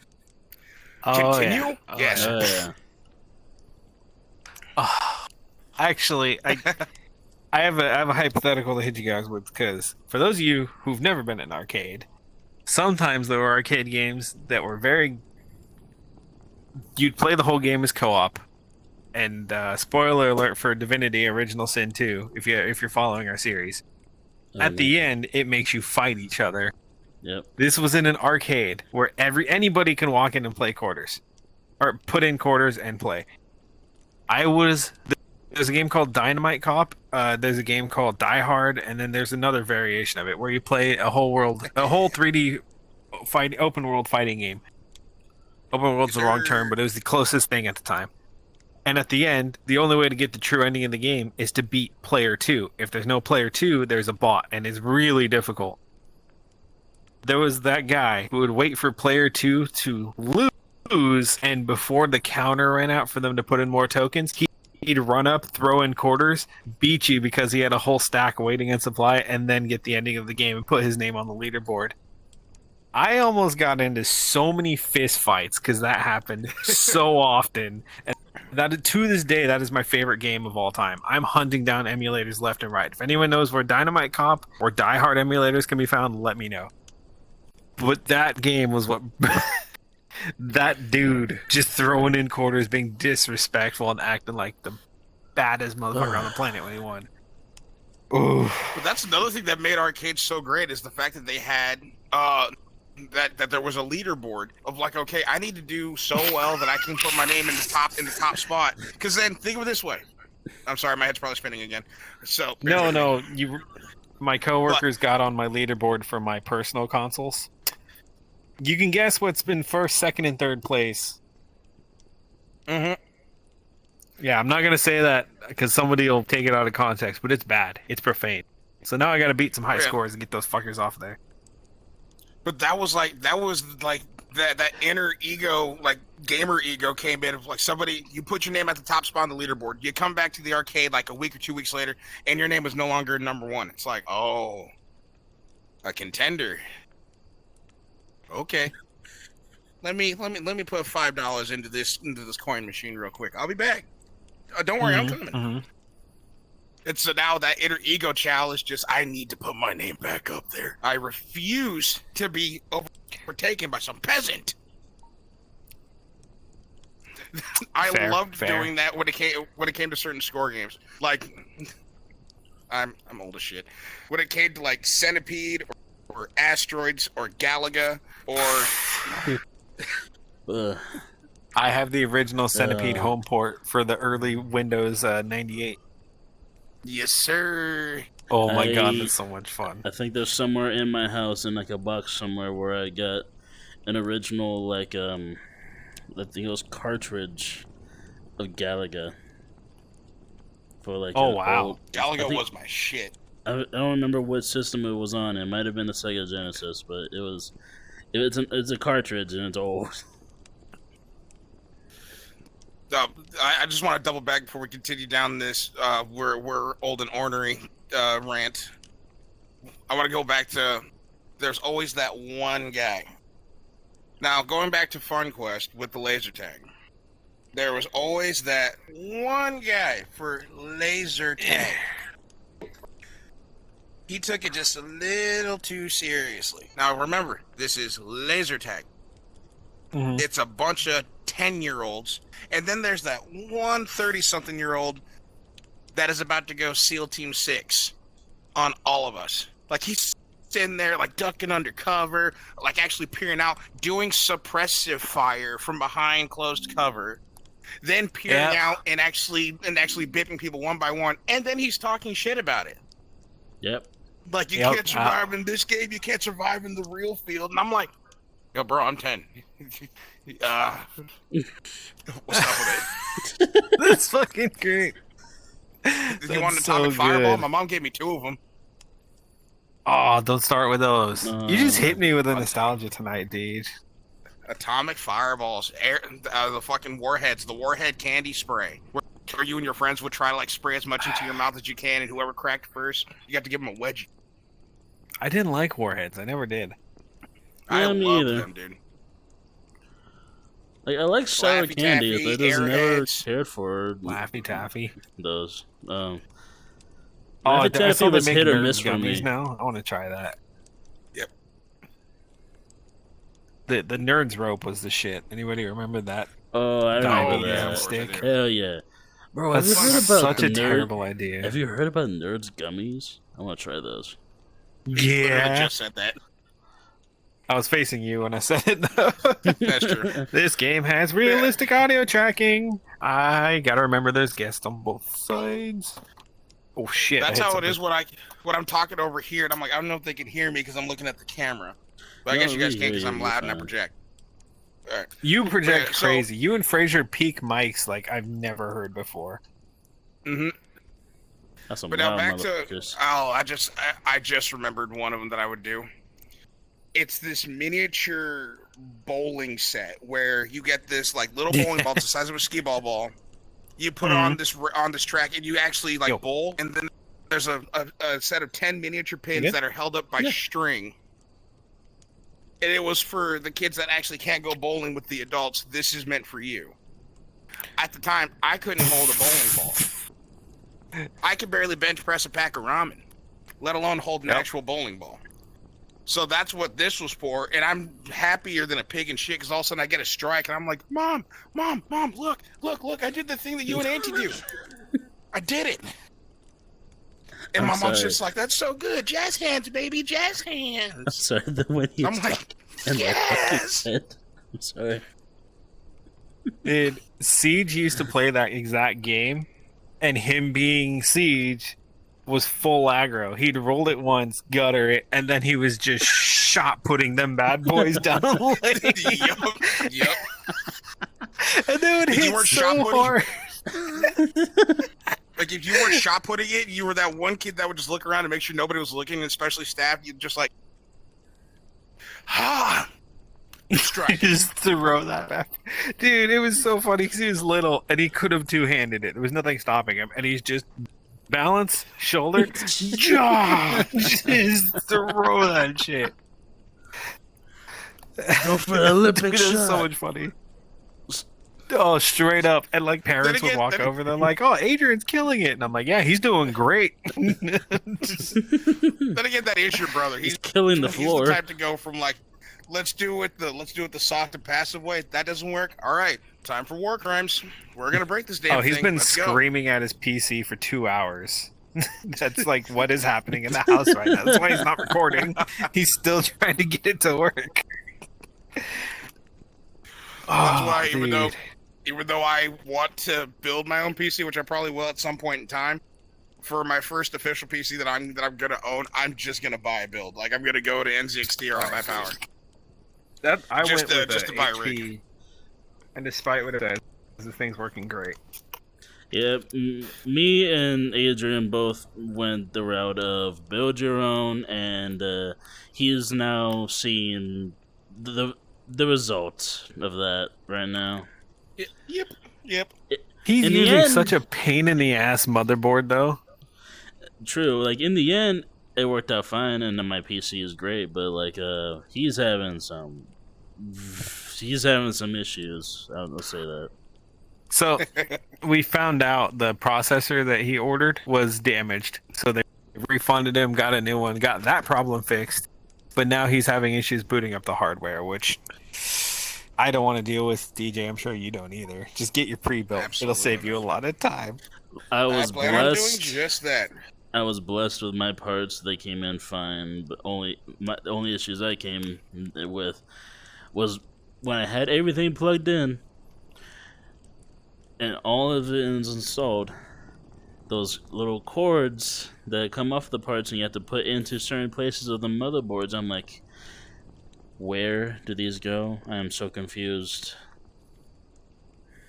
Continue? Yeah. Oh, Yes. Yeah. Actually, I have a hypothetical to hit you guys with, because for those of you who've never been in an arcade, sometimes there were arcade games that were you'd play the whole game as co-op, and spoiler alert for Divinity Original Sin 2, if you're following our series. At the end, it makes you fight each other. Yep. This was in an arcade where anybody can walk in and play quarters, or put in quarters and play. There's a game called Dynamite Cop. There's a game called Die Hard, and then there's another variation of it where you play a whole 3D open world fighting game. Open world's the wrong term, but it was the closest thing at the time. And at the end, the only way to get the true ending of the game is to beat player 2. If there's no player 2, there's a bot, and it's really difficult. There was that guy who would wait for player 2 to lose, and before the counter ran out for them to put in more tokens, he'd run up, throw in quarters, beat you because he had a whole stack waiting in supply, and then get the ending of the game and put his name on the leaderboard. I almost got into so many fist fights because that happened so often. And that, to this day, that is my favorite game of all time. I'm hunting down emulators left and right. If anyone knows where Dynamite Cop or Die Hard emulators can be found, let me know. But that game was what... that dude just throwing in quarters, being disrespectful, and acting like the baddest motherfucker on the planet when he won. Ooh. But that's another thing that made arcades so great is the fact that they had... that there was a leaderboard of like, okay, I need to do so well that I can put my name in the top spot. Because then think of it this way. I'm sorry, my head's probably spinning again. So No, my coworkers got on my leaderboard for my personal consoles. You can guess what's been first, second, and third place. Yeah, I'm not gonna say that because somebody will take it out of context, but it's bad. It's profane. So now I gotta beat some high scores and get those fuckers off there. But that was like that inner ego, like gamer ego came in of like somebody, you put your name at the top spot on the leaderboard. You come back to the arcade like a week or 2 weeks later and your name is no longer number 1. It's like, oh, a contender. Okay. Let me put $5 into this coin machine real quick. I'll be back. Don't worry, I'm coming. And so now that inner ego challenge is just, I need to put my name back up there. I refuse to be overtaken by some peasant. I loved doing that when it came to certain score games. Like, I'm old as shit. When it came to like Centipede or Asteroids or Galaga or... I have the original Centipede home port for the early Windows 98. Yes, sir. Oh my god, that's so much fun. I think there's somewhere in my house in like a box somewhere where I got an original like I think it was cartridge of Galaga. For like Galaga was my shit. I don't remember what system it was on. It might have been the Sega Genesis, but it's a cartridge and it's old. I just want to double back before we continue down this we're old and ornery rant. I want to go back to there's always that one guy Now, going back to FunQuest with the laser tag, there was always that one guy for laser tag. He took it just a little too seriously. Now, remember, this is laser tag. Mhm. It's a bunch of 10-year-olds, and then there's that one 30-something-year-old that is about to go SEAL Team 6 on all of us. Like, he's sitting there, like, ducking under cover, like, actually peering out, doing suppressive fire from behind closed cover, then peering out and actually bipping people one by one, and then he's talking shit about it. Yep. Like, you can't survive in this game, you can't survive in the real field. And I'm like, yo, bro, I'm 10. What's up with it? That's fucking great. You want an atomic fireball? My mom gave me 2 of them. Oh, don't start with those. You just hit me with a nostalgia tonight, dude. Atomic fireballs, the fucking warheads, the warhead candy spray. Where you and your friends would try to like spray as much into your mouth as you can, and whoever cracked first, you got to give them a wedgie. I didn't like warheads. I never did. I me love either. them, dude. Like, I like sour Laffy candy, Taffy, but I just never Airheads. cared for Laffy Taffy. those. Oh, Laffy I Taffy saw they was make hit or Nerds miss for gummies me. now. I want to try that. Yep. The Nerds rope was the shit. Anybody remember that? Oh, I remember yeah, that. stick. Hell yeah. Bro, have That's you heard about such the a terrible idea. Have you heard about Nerds gummies? I want to try those. Literally Yeah, just said that. I was facing you when I said it. Though. That's true. This game has realistic audio tracking. I gotta remember there's guests on both sides. Oh shit! That's I hit how it something. is when I'm talking over here, and I'm like, I don't know if they can hear me because I'm looking at the camera. But I No, guess you guys we can hear because you, I'm you're loud and I fine. project. All right. You project Yeah, so- crazy. You and Fraser peak mics like I've never heard before. Mm-hmm. That's some But now wild back to motherfuckers. I just remembered one of them that I would do. It's this miniature bowling set where you get this like little bowling ball, it's the size of a skee ball. You put it on this track and you actually like bowl, and then there's a set of 10 miniature pins that are held up by string. And it was for the kids that actually can't go bowling with the adults. This is meant for you. At the time, I couldn't hold a bowling ball. I could barely bench press a pack of ramen, let alone hold an actual bowling ball. So that's what this was for, and I'm happier than a pig in shit because all of a sudden I get a strike, and I'm like, Mom, look, I did the thing that you and Auntie do. I did it. And my mom's just like, that's so good. Jazz hands, baby, jazz hands. I'm sorry, the way you I'm like, yes. I'm sorry. Dude, Siege used to play that exact game, and him being Siege was full aggro. He'd roll it once, gutter it, and then he was just shot putting them bad boys down the lane. Yep. And they would If you hit weren't so shot putting- hard. Like, if you weren't shot putting it, you were that one kid that would just look around and make sure nobody was looking, and especially staff, you'd just like, strike. Just throw that back. Dude, it was so funny because he was little, and he could have two-handed it. There was nothing stopping him, and he's just balance, shoulder, jaw, just throw that shit. Go for the Olympic Dude, shot. that's so much funny. Oh, straight up. And like parents would walk over, they're like, oh, Adrian's killing it. And I'm like, yeah, he's doing great. Then again, that is your brother. He's killing the He's floor. the type to go from like, let's do it the soft and passive way. That doesn't work. All right, time for war crimes. We're gonna break this damn Oh, he's thing. been Let's go. screaming at his PC for 2 hours. That's like what is happening in the house right now. That's why he's not recording. He's still trying to get it to work. That's why, dude. even though I want to build my own PC, which I probably will at some point in time, for my first official PC that I'm gonna own, I'm just gonna buy a build. Like, I'm gonna go to NZXT or high power. That I Just went with to the buy a HP, and despite what it says, the thing's working great. Yeah, me and Adrian both went the route of build your own, and he is now seeing the results of that right now. Yep. He's In the using end- such a pain in the ass motherboard, though. True, like in the end, it worked out fine, and my PC is great. But like, he's having some He's having some issues. I'll say that. So we found out the processor that he ordered was damaged. So they refunded him, got a new one, got that problem fixed. But now he's having issues booting up the hardware, which I don't want to deal with, DJ. I'm sure you don't either. Just get your pre-built. Absolutely. It'll save you a lot of time. I was plan on doing blessed. just that. I was blessed with my parts. They came in fine. But the only issues I came with was when I had everything plugged in and all of it is installed. Those little cords that come off the parts and you have to put into certain places of the motherboards. I'm like, where do these go? I am so confused.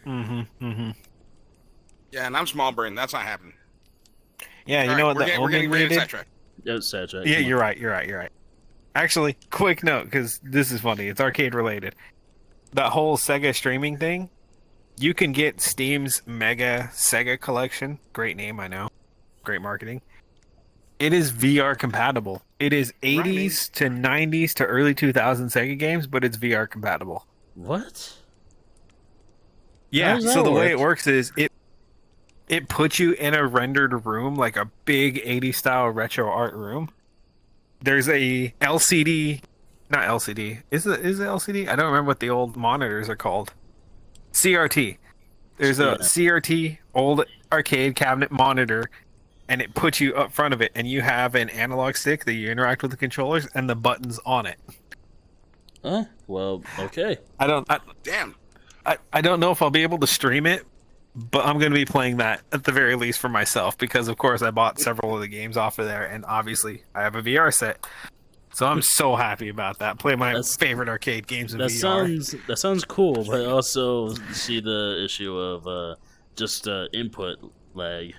Yeah, and I'm small brain. That's not happening. Yeah, you All know right, what the we're getting Omen really did? sidetracked. That's sidetracked. Yeah, Come on. you're right. Actually, quick note, because this is funny. It's arcade related. That whole Sega streaming thing, you can get Steam's Mega Sega Collection. Great name, I know. Great marketing. It is VR compatible. It is 80s to 90s to early 2000s Sega games, but it's VR compatible. What? Yeah, does that so the way work? it works is it puts you in a rendered room, like a big 80s style retro art room. There's a LCD, not LCD. Is it LCD? I don't remember what the old monitors are called. CRT. There's a Yeah. CRT old arcade cabinet monitor, and it puts you up front of it, and you have an analog stick that you interact with the controllers and the buttons on it. Oh, well, okay. Damn. I don't know if I'll be able to stream it, but I'm going to be playing that at the very least for myself because, of course, I bought several of the games off of there, and obviously I have a VR set. So I'm so happy about that. Play my favorite arcade games in VR. That sounds cool, but I also see the issue of just input lag.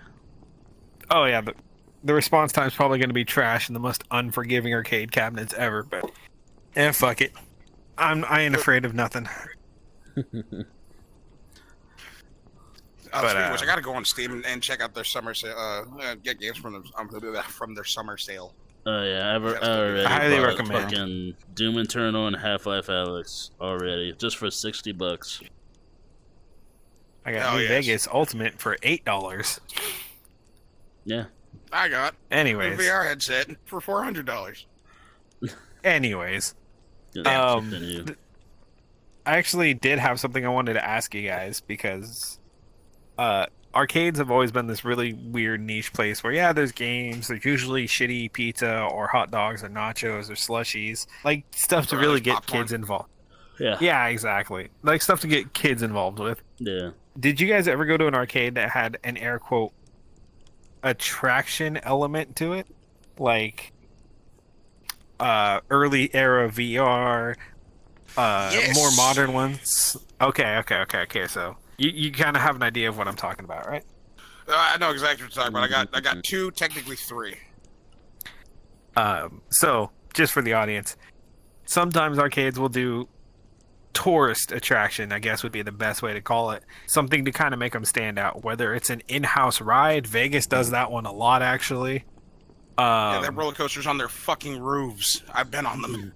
Oh, yeah, but the response time is probably going to be trash and the most unforgiving arcade cabinets ever, but fuck it. I ain't afraid of nothing. Speaking of which, I gotta go on Steam and check out their summer sale. Get games from their summer sale. Oh yeah, I already highly bought recommend. fucking Doom Eternal and Half-Life Alyx already, just for $60. I got New Vegas Ultimate for $8. Yeah. I got Anyways. a VR headset for $400. Anyways. I actually did have something I wanted to ask you guys because arcades have always been this really weird niche place where, yeah, there's games. There's usually shitty pizza or hot dogs or nachos or slushies. Like, stuff to really get kids involved. Yeah. Yeah, exactly. Like, stuff to get kids involved with. Yeah. Did you guys ever go to an arcade that had an air quote attraction element to it? Like, early era VR, Yes. more modern ones? Okay, so you kind of have an idea of what I'm talking about, right? I know exactly what you're talking about. I got two, technically three. So, just for the audience, sometimes arcades will do tourist attraction, I guess would be the best way to call it. Something to kind of make them stand out, whether it's an in-house ride. Vegas does that one a lot, actually. Yeah, they have roller coasters on their fucking roofs. I've been on them.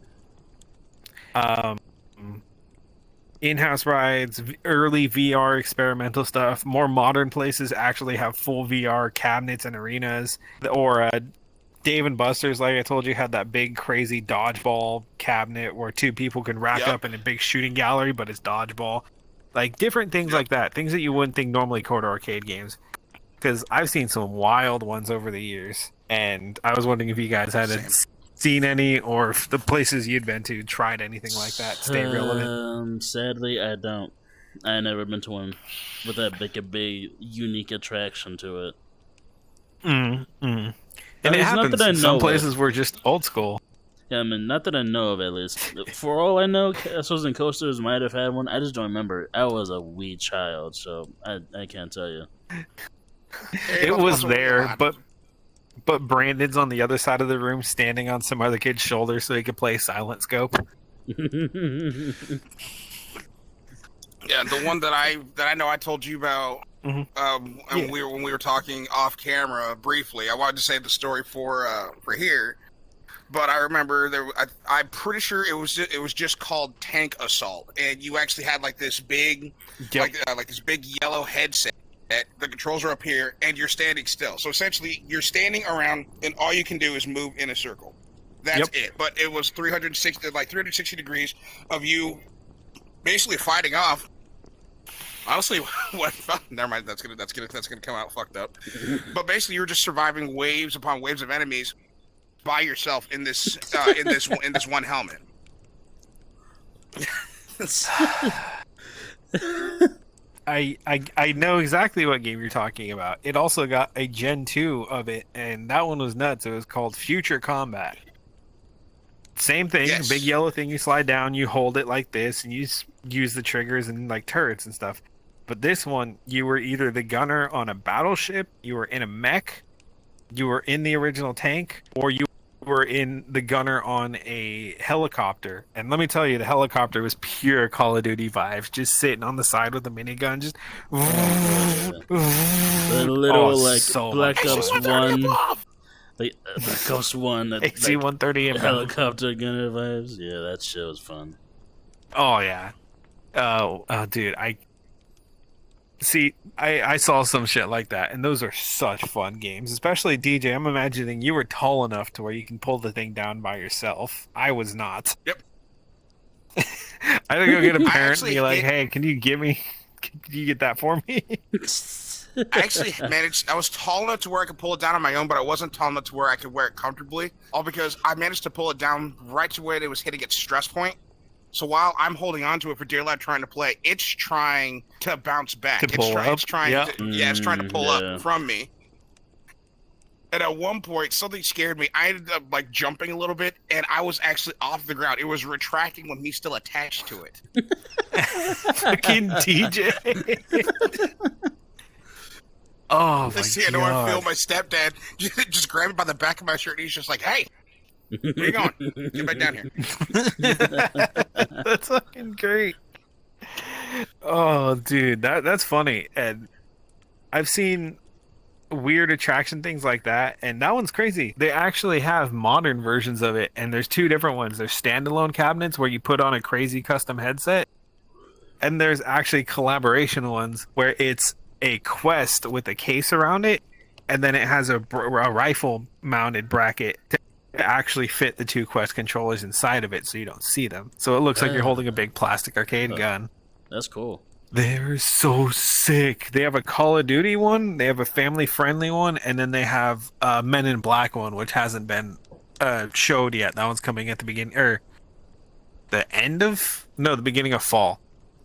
In-house rides, early VR experimental stuff. More modern places actually have full VR cabinets and arenas. Or Dave and Buster's, like I told you, had that big crazy dodgeball cabinet where two people can rack up in a big shooting gallery, but it's dodgeball. Like different things like that. Things that you wouldn't think normally go to arcade games. Because I've seen some wild ones over the years. And I was wondering if you guys had seen any, or if the places you'd been to tried anything like that to stay relevant. Sadly, I don't. I never been to one with that big unique attraction to it. And At it least not happens. that I know Some of. places were just old school. Yeah, I mean, not that I know of, at least. For all I know, Castles and Coasters might have had one. I just don't remember. I was a wee child, so I can't tell you. It was there, but Brandon's on the other side of the room, standing on some other kid's shoulder, so he could play Silent Scope. Yeah, the one that I know I told you about, and when we were talking off camera briefly. I wanted to say the story for here. but I remember I'm pretty sure it was just called Tank Assault, and you actually had like this big, Yep. like this big yellow headset. The controls are up here, and you're standing still. So essentially, you're standing around, and all you can do is move in a circle. That's it. But it was 360 degrees of you basically fighting off. Honestly, what? Never mind. That's gonna come out fucked up. But basically, you're just surviving waves upon waves of enemies by yourself in this one helmet. I know exactly what game you're talking about. It also got a Gen 2 of it, and that one was nuts. It was called Future Combat. Same thing, Yes. big yellow thing you slide down, you hold it like this, and you use the triggers and like turrets and stuff. But this one, you were either the gunner on a battleship, you were in a mech, you were in the original tank, or you were in the gunner on a helicopter. And let me tell you, the helicopter was pure Call of Duty vibes, just sitting on the side with a minigun, just The little so Black much Ops fun. 1, like Black Ops 1, that XC-130 and helicopter gunner vibes. Yeah, that shit was fun. Oh yeah. Oh, dude, I saw some shit like that, and those are such fun games. Especially DJ, I'm imagining you were tall enough to where you can pull the thing down by yourself. I was not. Yep. I had to go get a parent and actually be like, hit- "Hey, can you get that for me?" I actually managed. I was tall enough to where I could pull it down on my own, but I wasn't tall enough to where I could wear it comfortably. All because I managed to pull it down right to where it was hitting its stress point. So while I'm holding on to it for dear life trying to play, it's trying to bounce back. To pull up? It's trying Yeah. it's trying to pull Yeah. up from me. And at one point, something scared me. I ended up like jumping a little bit, and I was actually off the ground. It was retracting with me still attached to it. Fucking DJ. Oh my Next thing I know, I feel god. my stepdad just grab me by the back of my shirt, and he's just like, "Hey, where you going? Get back down here." That's fucking great. Oh, dude, that's funny. And I've seen weird attraction things like that, and that one's crazy. They actually have modern versions of it, and there's two different ones. There's standalone cabinets where you put on a crazy custom headset, and there's actually collaboration ones where it's a Quest with a case around it, and then it has a rifle mounted bracket to actually fit the two Quest controllers inside of it so you don't see them. So it looks like you're holding a big plastic arcade gun. That's cool. They're so sick. They have a Call of Duty one, they have a family friendly one, and then they have a Men in Black one, which hasn't been showed yet. That one's coming at the beginning, or the beginning of fall.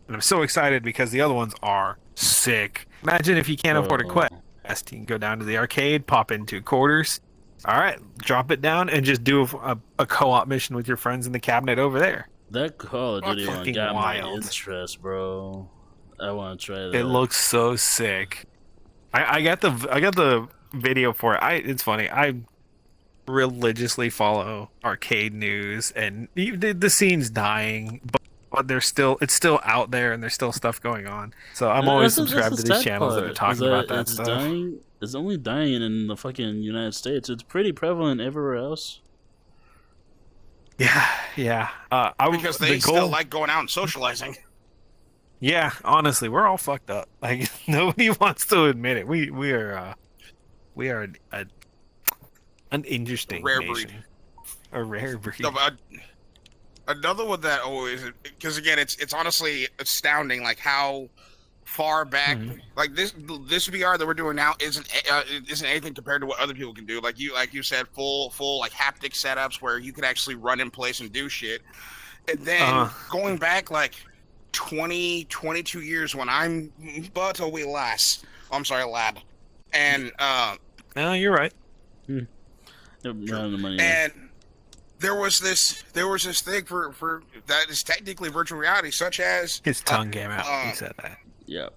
And I'm so excited because the other ones are sick. Imagine if you can't afford a Quest, you can go down to the arcade, pop in 2 quarters. All right, drop it down and just do a co-op mission with your friends in the cabinet over there. That Call of Duty one Fucking got my wild. interest, bro. I want to try that. It looks so sick. I got the video for it. It's funny. I religiously follow arcade news, and the scene's dying, but it's still out there, and there's still stuff going on. So I'm always subscribed to these channels that are talking about that stuff. Dying, it's only dying in the fucking United States. It's pretty prevalent everywhere else. Yeah. Because they still like going out and socializing. Yeah, honestly, we're all fucked up. Like nobody wants to admit it. We are an interesting Rare nation. breed. A rare breed. No, but another one that always, because again, it's honestly astounding, like how far back, like this VR that we're doing now isn't anything compared to what other people can do. Like you said, full like haptic setups where you can actually run in place and do shit. And then going back like 22 years when I'm but a wee lass. Oh, I'm sorry, lad. And no, you're right. And there was this thing for that is technically virtual reality, such as His tongue came out when he said that. Yep.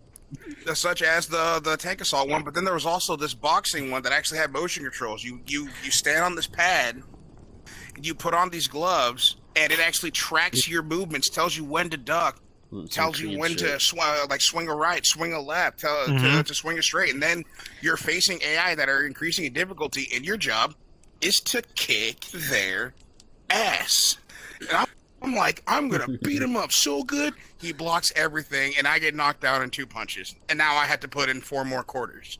Such as the tank assault one, but then there was also this boxing one that actually had motion controls. You stand on this pad, you put on these gloves, and it actually tracks your movements, tells you when to duck, tells you when to swing a right, swing a left, to swing a straight, and then you're facing AI that are increasing in difficulty, and your job is to kick their ass. And I'm like, I'm gonna beat him up so good. He blocks everything, and I get knocked down in 2 punches. And now I had to put in 4 more quarters.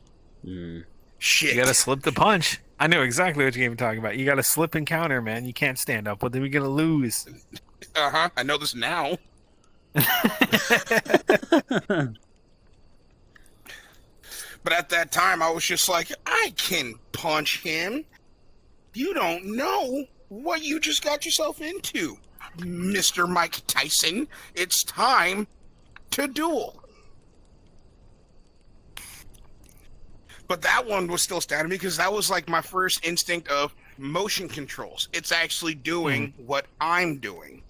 Shit. You gotta slip the punch. I know exactly what you're talking about. You gotta slip and counter, man. You can't stand up with him. You're gonna lose. I know this now. But at that time, I was just like, I can punch him. You don't know what you just got yourself into, Mr. Mike Tyson. It's time to duel. But that one was still standing because that was like my first instinct of motion controls. It's actually doing what I'm doing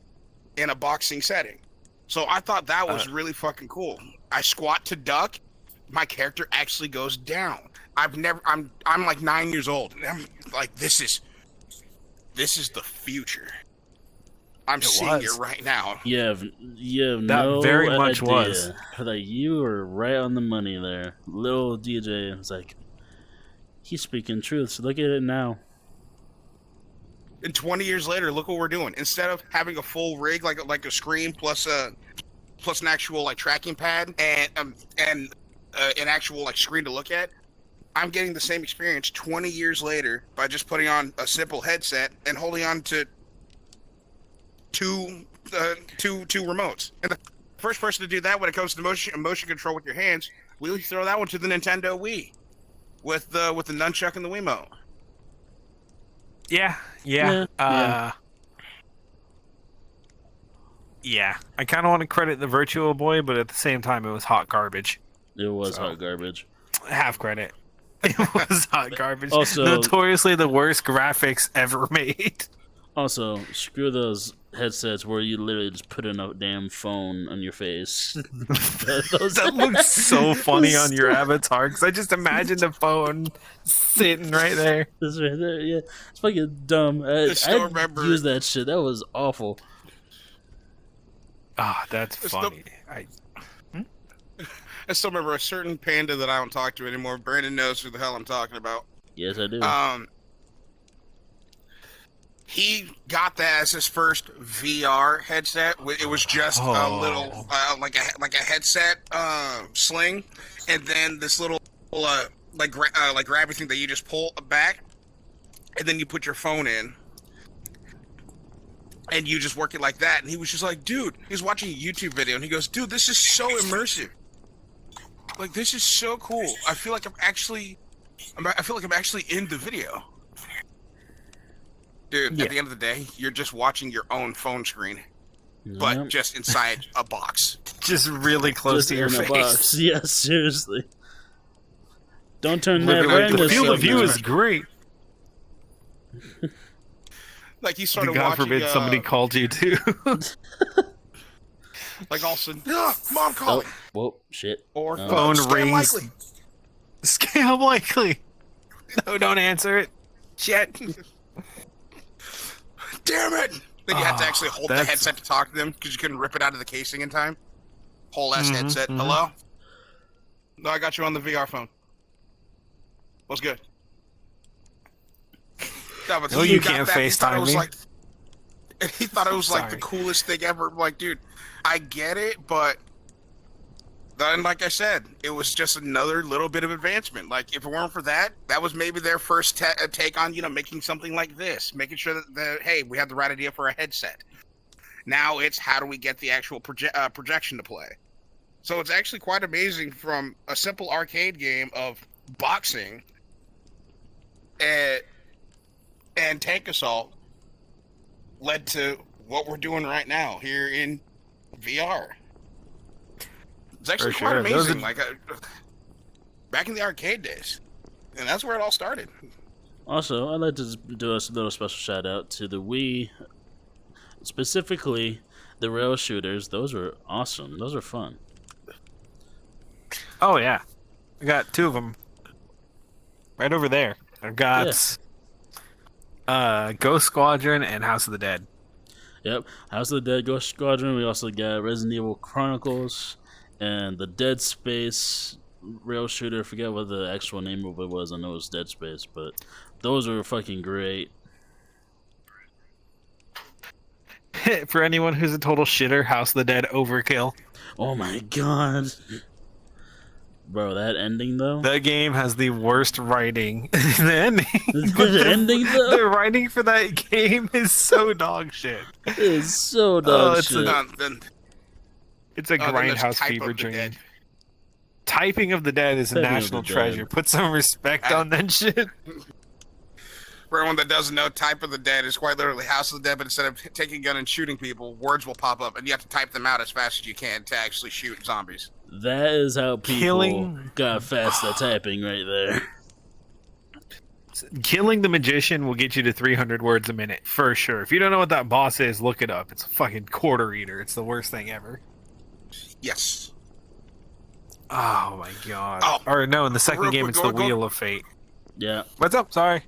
in a boxing setting. So I thought that was really fucking cool. I squat to duck. My character actually goes down. I'm like 9 years old, and I'm like, this is the future. I'm seeing it right now. You have That no very much idea. was. Like, you were right on the money there. Little DJ was like, he's speaking truth, so look at it now. And 20 years later, look what we're doing. Instead of having a full rig like a screen plus an actual like tracking pad and an actual like screen to look at, I'm getting the same experience 20 years later by just putting on a simple headset and holding on to two remotes. And the first person to do that when it comes to motion control with your hands, we throw that one to the Nintendo Wii with the nunchuck and the Wiimote. Yeah. I kind of want to credit the Virtual Boy, but at the same time, it was hot garbage. It was hot garbage. Half credit. It was hot garbage. Also, notoriously the worst graphics ever made. Also, screw those headsets where you literally just put in a damn phone on your face. That looks so funny on your avatar, because I just imagine the phone sitting right there. This right there, yeah. It's fucking dumb. I remember use that shit. That was awful. Ah, that's funny. I still remember a certain panda that I don't talk to anymore. Brandon knows who the hell I'm talking about. Yes, I do. He got that as his first VR headset. It was just a little, like a headset sling, and then this little like grabby thing that you just pull back, and then you put your phone in, and you just work it like that. And he was just like, dude, he was watching a YouTube video, and he goes, dude, this is so immersive. Like, this is so cool. I feel like I'm actually in the video. Dude, at the end of the day, you're just watching your own phone screen, but just inside a box. Just really close to your face. Box. Yeah, seriously. Don't turn that Like, brightness the field up, of view man. is great. Like, you started God watching... forbid somebody called you, too. Like, all of a sudden, Mom calling. Oh, whoa, shit. Or phone scam rings. likely. Scam likely. No, don't answer it. Shit. Damn it! Then you had to actually hold the that's- headset to talk to them because you couldn't rip it out of the casing in time. Whole ass headset. Hello? No, I got you on the VR phone. What's good? No, but No, he you got can't that, he thought it FaceTime was me. like, he thought it was like the Sorry. coolest thing ever. I'm like, dude, I get it, but then, like I said, it was just another little bit of advancement. Like, if it weren't for that, that was maybe their first take on, making something like this, making sure that hey, we have the right idea for a headset. Now it's how do we get the actual projection to play. So it's actually quite amazing from a simple arcade game of boxing and tank assault led to what we're doing right now here in VR. It's actually For quite sure. amazing. Like back in the arcade days, and that's where it all started. Also, I'd like to do a little special shout out to the Wii, specifically the rail shooters. Those were awesome. Those were fun. Oh, yeah. I got 2 of them. Right over there. I've got Ghost Squadron and House of the Dead. Yep, House of the Dead, Ghost Squadron. We also got Resident Evil Chronicles and the Dead Space rail shooter. I forget what the actual name of it was. I know it was Dead Space, but Those were fucking great. For anyone who's a total shitter, House of the Dead overkill. Oh my god. Bro, that ending though? That game has the worst writing. The ending, but The ending, though? the writing for that game is so dog shit. It's so dog it's shit. It's a then there's grindhouse Type fever of the dream. Dead. Typing of the Dead is a Typing of national the Dead. treasure. Put some respect on that shit. For everyone that doesn't know, Type of the Dead is quite literally House of the Dead, but instead of taking a gun and shooting people, words will pop up, and you have to type them out as fast as you can to actually shoot zombies. That is how people Killing- got fast at typing right there. Killing the magician will get you to 300 words a minute, for sure. If you don't know what that boss is, look it up. It's a fucking quarter eater. It's the worst thing ever. Yes. Oh my god. Oh, or no, in the second real game, quick, it's go- the go- Wheel of Fate. Yeah. What's up? Sorry.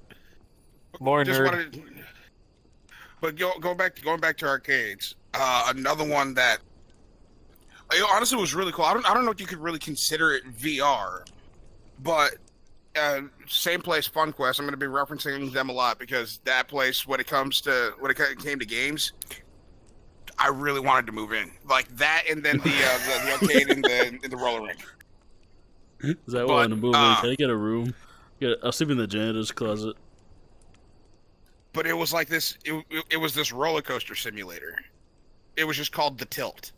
Lore Just nerd. wanted, but going back to arcades. Another one that honestly was really cool. I don't know if you could really consider it VR, but same place, FunQuest. I'm going to be referencing them a lot because that place, when it came to games, I really wanted to move in like that, and then the arcade in the roller rink. Is that But, what in the movie? Can I get a room? I'll sleep in the janitor's closet. But it was like this. It was this roller coaster simulator. It was just called the Tilt,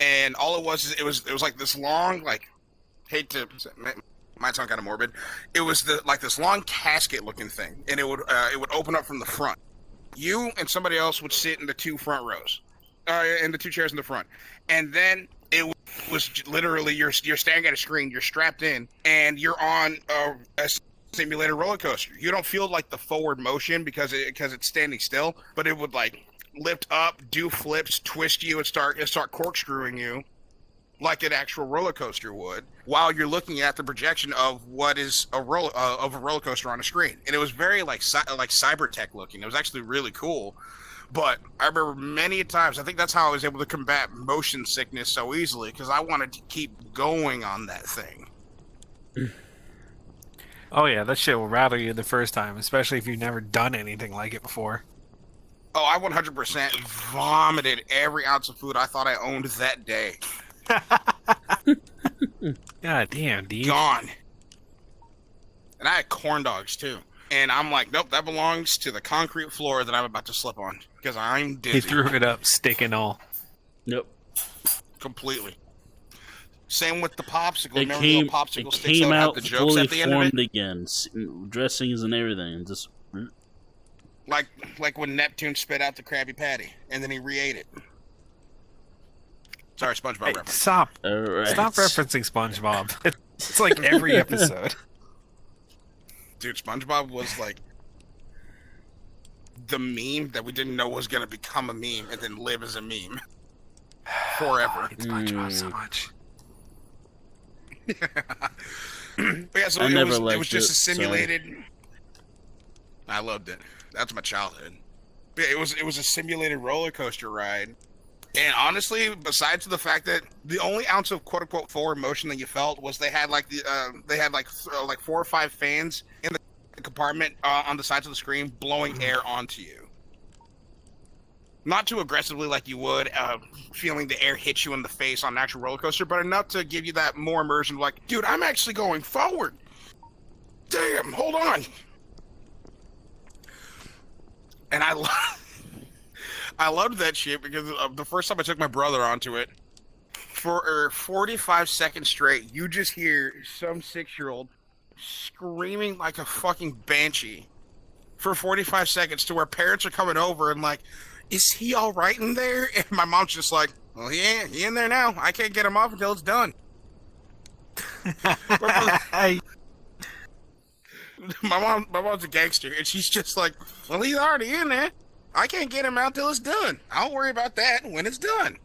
and all it was is it was like this long, like, hate to might sound kind of morbid. It was like this long casket looking thing, and it would open up from the front. You and somebody else would sit in the two front rows, in the two chairs in the front, and then it was literally you're staring at a screen, you're strapped in, and you're on a simulated roller coaster. You don't feel like the forward motion because it's standing still, but it would like lift up, do flips, twist you, and start corkscrewing you like an actual roller coaster would, while you're looking at the projection of what is a roller coaster on a screen. And it was very like cyber tech looking. It was actually really cool. But I remember many times, I think that's how I was able to combat motion sickness so easily, because I wanted to keep going on that thing. Oh yeah, that shit will rattle you the first time, especially if you've never done anything like it before. Oh, I 100% vomited every ounce of food I thought I owned that day. God damn, dude. Gone. And I had corn dogs too. And I'm like, nope, that belongs to the concrete floor that I'm about to slip on because I'm dizzy. He threw it up, stick and all. Yep. Completely. Same with the popsicle. It Remember came, the little popsicle it sticks came that have out the jokes fully at the end of formed it? again. Dressings and everything. Just Like when Neptune spit out the Krabby Patty and then he re-ate it. Sorry, SpongeBob Hey, reference. stop. all right. Stop referencing SpongeBob. It's like every episode. Dude, SpongeBob was like the meme that we didn't know was going to become a meme and then live as a meme forever. It's SpongeBob so much. But yeah, so I it never was liked just it, a simulated. I loved it. That's my childhood. But it was a simulated roller coaster ride. And honestly, besides the fact that the only ounce of quote unquote forward motion that you felt was they had like 4 or 5 fans in the compartment on the sides of the screen blowing air onto you. Not too aggressively like you would feeling the air hit you in the face on an actual roller coaster, but enough to give you that more immersion. Like, dude, I'm actually going forward. Damn, hold on. And I loved that shit because the first time I took my brother onto it, for 45 seconds straight, you just hear some 6-year-old screaming like a fucking banshee for 45 seconds to where parents are coming over and like, is he all right in there? And my mom's just like, well, he in there now. I can't get him off until it's done. My mom's a gangster, and she's just like, well, he's already in there. I can't get him out till it's done. I'll worry about that when it's done.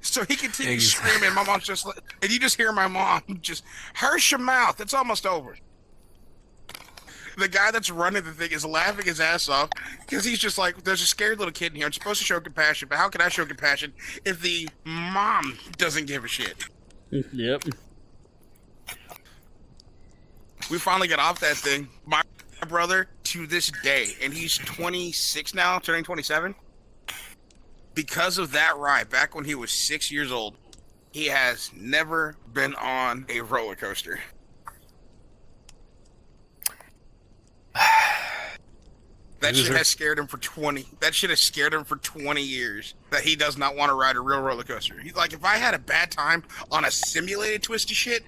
So he continues screaming. My mom's just like, and you just hear my mom just, hush your mouth. It's almost over. The guy that's running the thing is laughing his ass off because he's just like, there's a scared little kid in here. I'm supposed to show compassion, but how can I show compassion if the mom doesn't give a shit? Yep. We finally got off that thing. My brother to this day, and he's 26 now, turning 27. Because of that ride, back when he was 6 years old, he has never been on a roller coaster. That shit has scared him for 20. That shit has scared him for 20 years. That he does not want to ride a real roller coaster. He's like, if I had a bad time on a simulated twisty shit,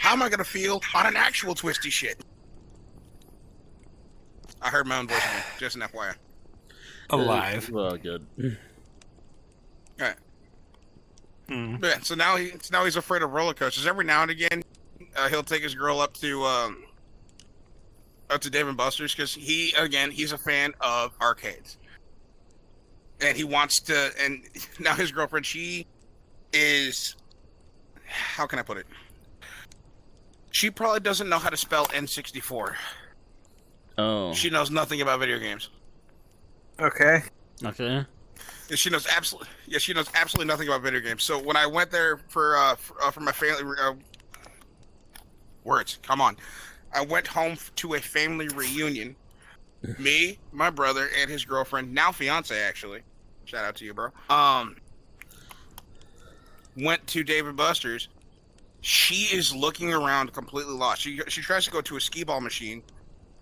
how am I gonna feel on an actual twisty shit? I heard my own voice again, just an FYI. Alive. Well, good. All right. Yeah, so now he's afraid of roller coasters. Every now and again, he'll take his girl up to Dave and Buster's because he's a fan of arcades, and he wants to. And now his girlfriend, she is, how can I put it? She probably doesn't know how to spell N64. Oh. She knows nothing about video games. Okay. Okay. She knows absolutely nothing about video games. So when I went there for my family words, come on. I went home to a family reunion. Me, my brother, and his girlfriend, now fiance actually. Shout out to you, bro. Went to Dave and Buster's. She is looking around completely lost. She tries to go to a skee ball machine,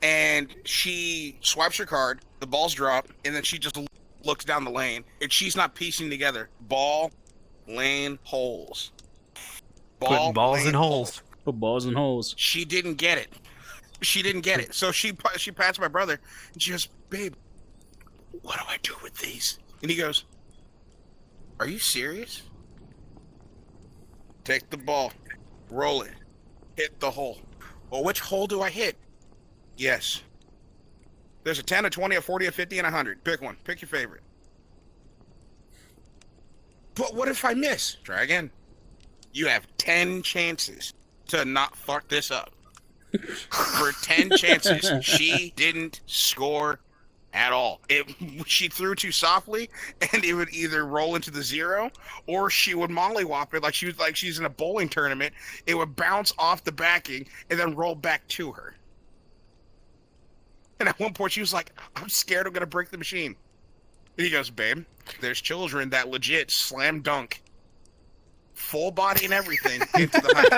and she swipes her card. The balls drop, and then she just looks down the lane, and she's not piecing together ball, lane, holes. Putting balls in holes. Put balls in holes. She didn't get it. So she pats my brother, and she goes, "Babe, what do I do with these?" And he goes, "Are you serious? Take the ball, roll it, hit the hole." "Well, which hole do I hit?" "Yes. There's a 10, a 20, a 40, a 50, and a 100. Pick one. Pick your favorite." "But what if I miss?" "Try again. You have 10 chances to not fuck this up." For 10 chances, she didn't score at all. She threw too softly, and it would either roll into the zero, or she would mollywop it like she's in a bowling tournament. It would bounce off the backing and then roll back to her. And at one point, she was like, "I'm scared I'm gonna break the machine." And he goes, "Babe, there's children that legit slam dunk, full body and everything, into the height."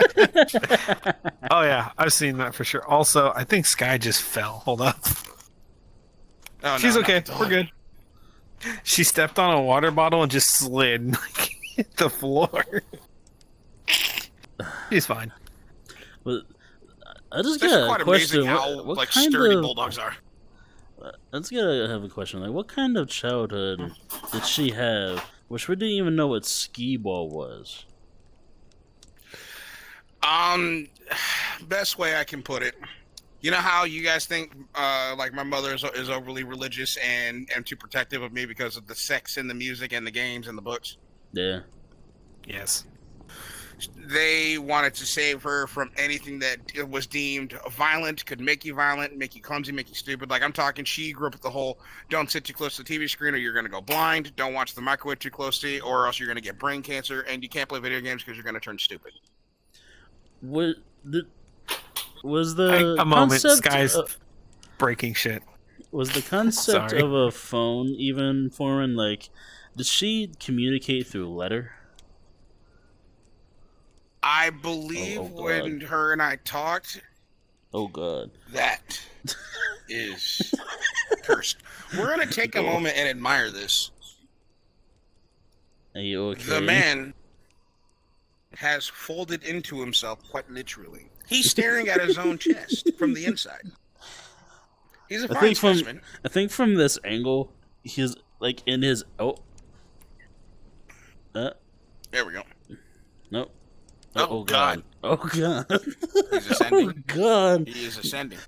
Oh yeah, I've seen that for sure. Also, I think Sky just fell. Hold up. Oh, She's no, okay. not We're good. She stepped on a water bottle and just slid like, hit the floor. She's fine. But I just It's got quite a question. amazing how What kind sturdy of bulldogs are. I just gotta have a question. Like, what kind of childhood did she have, which we didn't even know what skee ball was? Best way I can put it. You know how you guys think, like my mother is overly religious and too protective of me because of the sex in the music and the games and the books? Yeah. Yes. They wanted to save her from anything that was deemed violent, could make you violent, make you clumsy, make you stupid. Like, I'm talking, she grew up with the whole, don't sit too close to the TV screen or you're going to go blind, don't watch the microwave too closely or else you're going to get brain cancer, and you can't play video games because you're going to turn stupid. Was the A moment, concept Sky's breaking shit. was the concept Sorry. of a phone even foreign? Like, did she communicate through letter? I believe Oh, God. when her and I talked, Oh god. that is cursed. We're going to take a moment and admire this. Are you okay? The man has folded into himself quite literally. He's staring at his own chest from the inside. He's a fine specimen. I think from this angle, he's like in his There we go. Nope. Oh, God. Oh god. He's ascending. Oh god. He is ascending.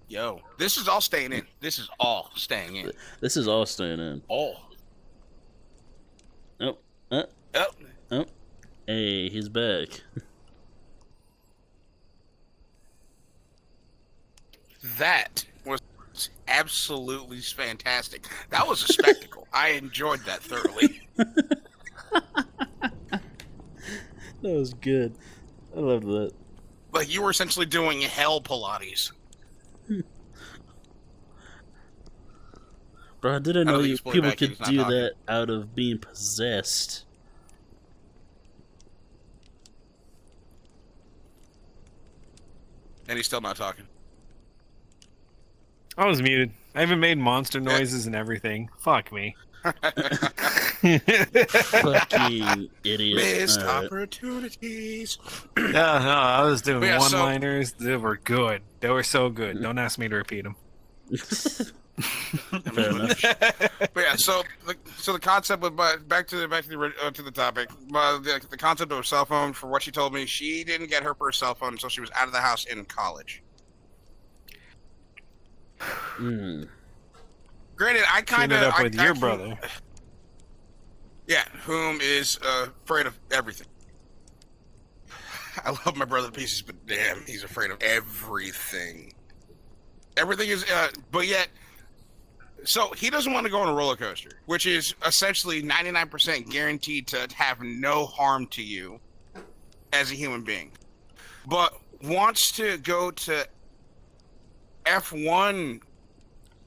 Yo, this is all staying in. This is all staying in. This is all staying in. All. Oh. Oh. Oh. Hey, he's back. That was absolutely fantastic. That was a spectacle. I enjoyed that thoroughly. That was good. I loved that. Like, you were essentially doing hell Pilates. Bro, I didn't I know don't think you he's pulling people back, could he's not do talking. that out of being possessed. And he's still not talking. I was muted. I even made monster Yeah. noises and everything. Fuck me. Fucking idiot. Missed Alright. opportunities. No, I was doing But yeah, so- one-liners. They were good. They were so good. Don't ask me to repeat them. Fair enough. But yeah, so the concept of back to the topic. The concept of a cell phone, for what she told me, she didn't get her first cell phone until she was out of the house in college. Mm. Granted, I She kind ended of up with your brother. Yeah, whom is afraid of everything. I love my brother to pieces, but damn, he's afraid of everything. Everything is, but yet, so he doesn't want to go on a roller coaster, which is essentially 99% guaranteed to have no harm to you as a human being, but wants to go to F1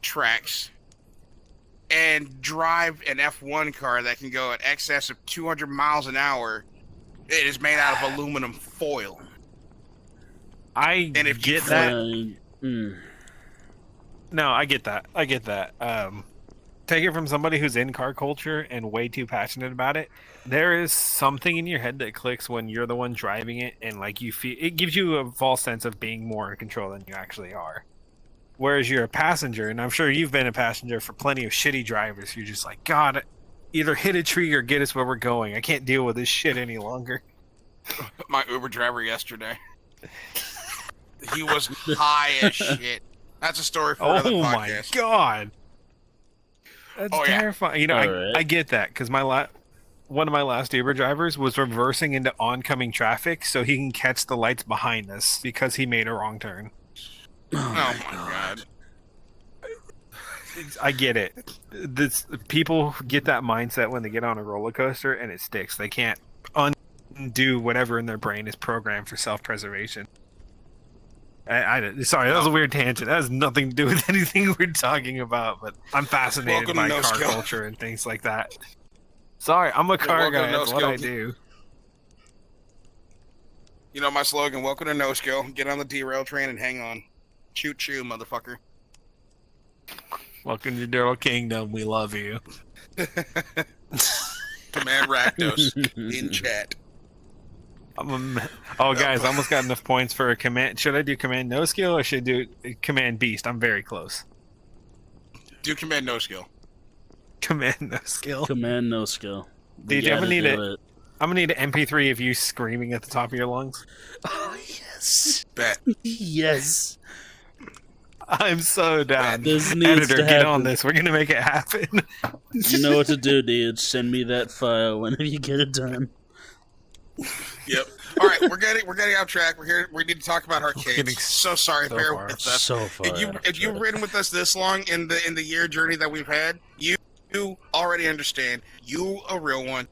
tracks and drive an F1 car that can go at excess of 200 miles an hour. It is made out of aluminum foil. I And if you get that. Mm. No, I get that. I get that. Take it from somebody who's in car culture and way too passionate about it. There is something in your head that clicks when you're the one driving it, and like you feel it gives you a false sense of being more in control than you actually are. Whereas you're a passenger, and I'm sure you've been a passenger for plenty of shitty drivers. You're just like, God, either hit a tree or get us where we're going. I can't deal with this shit any longer. My Uber driver yesterday, he was high as shit. That's a story for another Oh my podcast. God. That's Oh, yeah. terrifying. You know, Alright. I get that because one of my last Uber drivers was reversing into oncoming traffic so he can catch the lights behind us because he made a wrong turn. Oh my God. I get it. People get that mindset when they get on a roller coaster and it sticks. They can't undo whatever in their brain is programmed for self-preservation. Sorry, that was a weird tangent. That has nothing to do with anything we're talking about, but I'm fascinated Welcome to by car NoSkill. culture and things like that. Sorry, I'm a car welcome guy. to That's what NoSkill. I do. You know my slogan, welcome to NoSkill. Get on the derail train and hang on. Choo choo, motherfucker. Welcome to Daryl Kingdom. We love you. Command Rakdos in chat. Oh, guys, I almost got enough points for a command. Should I do command no skill or should I do command beast? I'm very close. Do command NoSkill. Command no skill. Command no skill. Dude, You I'm gonna gotta need do it. I'm gonna need an MP3 of you screaming at the top of your lungs. Oh yes, Bet. yes. I'm so down. This needs Editor, to get on happen. this. We're gonna make it happen. You know what to do, dude. Send me that file whenever you get it done. Yep. All right, we're getting off track. We're here. We need to talk about getting arcades. So sorry, so bear far. with us. So far. If you've ridden with us this long in the year journey that we've had, you already understand. You a real one.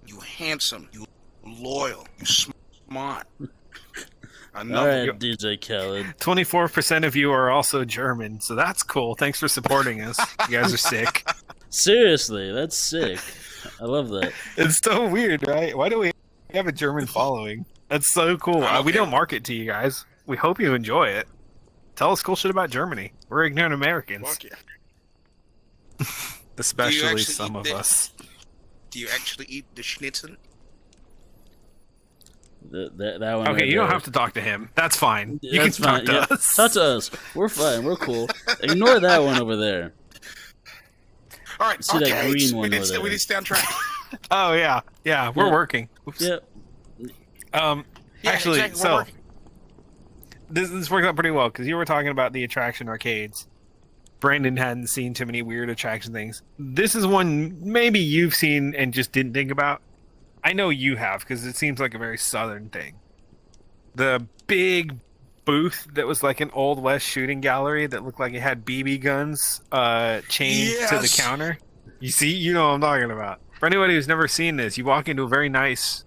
You handsome. You loyal. You smart. All Enough. right, DJ Khaled. 24% of you are also German, so that's cool. Thanks for supporting us. You guys are sick. Seriously, that's sick. I love that. It's so weird, right? Why do we have a German following? That's so cool. We don't market to you guys. We hope you enjoy it. Tell us cool shit about Germany. We're ignorant Americans. Fuck yeah. Especially actually some eat of it? us. Do you actually eat the schnitzel? That one. Okay, right you don't there. have to talk to him. That's fine. You That's can talk fine. to Yeah, us. talk to us. We're fine. We're cool. Ignore that one over there. All right, See that arcades. green one we over there. need to stay on track. Oh yeah, we're Yeah. working. Oops. Yep. Yeah, Actually, exactly, we're so working. this worked out pretty well because you were talking about the attraction arcades. Brandon hadn't seen too many weird attraction things. This is one maybe you've seen and just didn't think about. I know you have because it seems like a very southern thing. The big booth that was like an Old West shooting gallery that looked like it had BB guns chained to the Yes. counter. You see, you know what I'm talking about. For anybody who's never seen this, you walk into a very nice,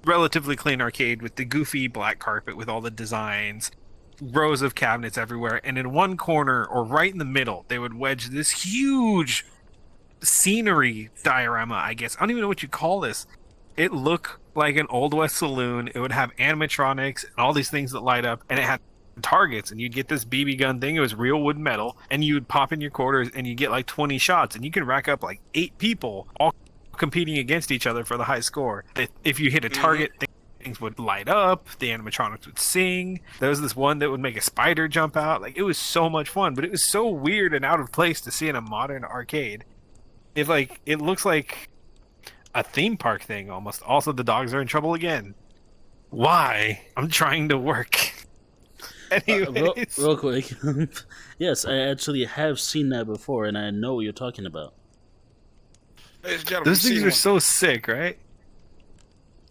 relatively clean arcade with the goofy black carpet with all the designs. rows of cabinets everywhere, and in one corner or right in the middle, they would wedge this huge scenery diorama, I guess. I don't even know what you call this. It looked like an Old West saloon. It would have animatronics and all these things that light up, and it had targets, and you'd get this BB gun thing. It was real wood metal, and you'd pop in your quarters, and you get like 20 shots, and you can rack up like 8 people all competing against each other for the high score. If you hit a target, things would light up, the animatronics would sing. There was this one that would make a spider jump out. Like, it was so much fun, but it was so weird and out of place to see in a modern arcade. It looks like a theme park thing almost. Also, the dogs are in trouble again. Why? I'm trying to work. Anyways. Real quick. Yes, I actually have seen that before, and I know what you're talking about. Ladies and gentlemen, Those things are so sick, right?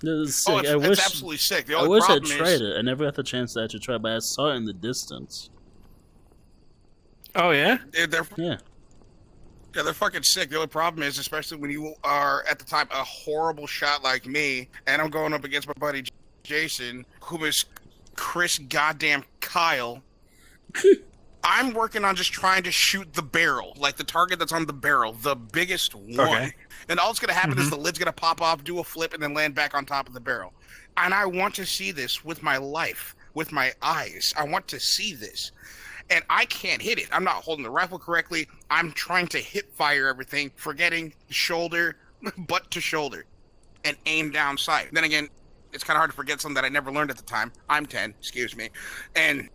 It's sick. Oh, it's absolutely sick. The I only wish I problem tried is, it. I never got the chance to actually try, but I saw it in the distance. Oh, yeah? Yeah. Yeah, they're fucking sick. The only problem is, especially when you are, at the time, a horrible shot like me, and I'm going up against my buddy Jason, who is Chris goddamn Kyle. I'm working on just trying to shoot the barrel, like the target that's on the barrel, the biggest one. Okay. And all that's going to happen is the lid's going to pop off, do a flip, and then land back on top of the barrel. And I want to see this with my life, with my eyes. I want to see this. And I can't hit it. I'm not holding the rifle correctly. I'm trying to hip fire everything, forgetting shoulder, butt to shoulder, and aim down sight. Then again, it's kind of hard to forget something that I never learned at the time. I'm 10, excuse me. And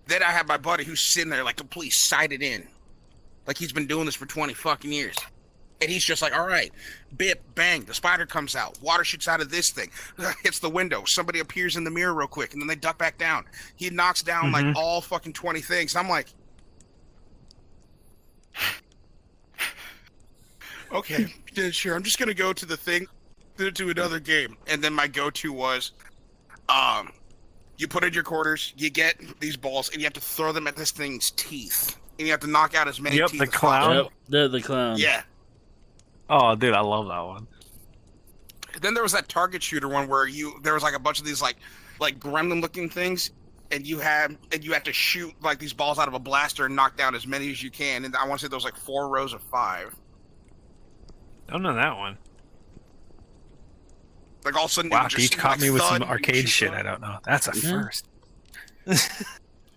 then I have my buddy who's sitting there like completely sighted in. Like he's been doing this for 20 fucking years. And he's just like, all right, bip, bang, the spider comes out. Water shoots out of this thing. Hits the window. Somebody appears in the mirror real quick, and then they duck back down. He knocks down, like, all fucking 20 things. I'm like, okay, yeah, sure, I'm just going to go to the thing, to another game. And then my go-to was, you put in your quarters, you get these balls, and you have to throw them at this thing's teeth. And you have to knock out as many teeth the as clown. possible. Yep, they're the clown. Yeah. Oh, dude, I love that one. Then there was that target shooter one where there was like a bunch of these like gremlin looking things, and you had to shoot like these balls out of a blaster and knock down as many as you can. And I want to say there was like 4 rows of 5. I don't know that one. Like all of a sudden, Wow, you Beach just caught me with some thud, arcade shit. thud. I don't know. That's a first.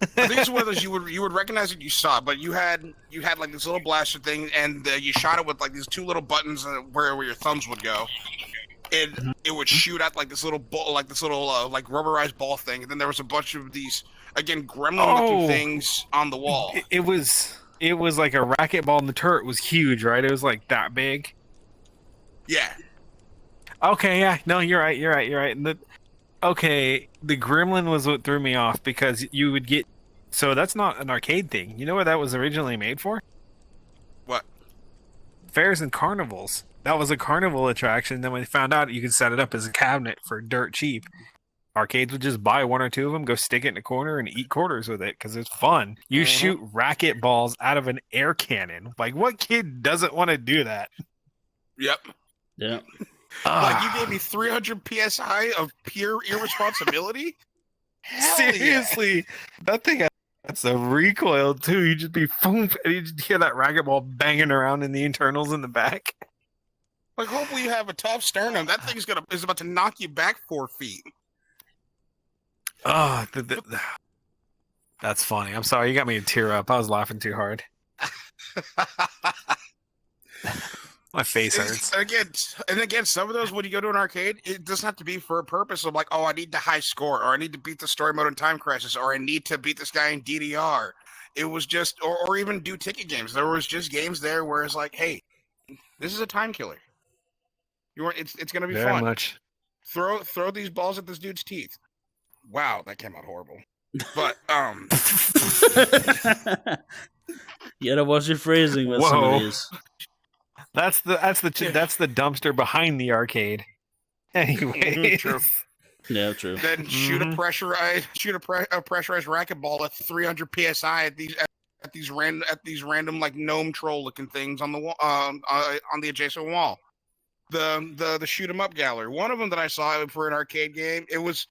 I think it's one of those you would recognize it. You saw, but you had like this little blaster thing, and you shot it with like these 2 little buttons where your thumbs would go, and it would shoot at like this little ball, like this little like rubberized ball thing. And then there was a bunch of these again gremlin-looking things on the wall. It was like a racquetball, and the turret was huge, right? It was like that big. Yeah. Okay, yeah, no, you're right. And the gremlin was what threw me off, because you would get. So that's not an arcade thing. You know what that was originally made for? What? Fairs and carnivals. That was a carnival attraction. Then when they found out you could set it up as a cabinet for dirt cheap, arcades would just buy 1 or 2 of them, go stick it in a corner, and eat quarters with it because it's fun. You shoot racket balls out of an air cannon. Like, what kid doesn't want to do that? Yep. Yeah. Like, you gave me 300 psi of pure irresponsibility? Hell Seriously, that thing that's a recoil too. You just be boom, and you just hear that racquetball banging around in the internals in the back. Like, hopefully you have a tough sternum. That thing's is about to knock you back 4 feet. Oh, that's funny. I'm sorry, you got me to tear up. I was laughing too hard. My face hurts. Again, some of those, when you go to an arcade, it doesn't have to be for a purpose of like, oh, I need the high score, or I need to beat the story mode in Time Crisis, or I need to beat this guy in DDR. It was just, or even do ticket games. There was just games there where it's like, hey, this is a time killer. It's gonna be Very fun. much. Throw these balls at this dude's teeth. Wow, that came out horrible. But You gotta watch your phrasing with some of these. That's the dumpster behind the arcade. Anyway, True. Yeah, true. Then shoot a pressurized racquetball at 300 psi at these random like gnome troll looking things on the wall, on the adjacent wall. The shoot 'em up gallery. One of them that I saw for an arcade game, it was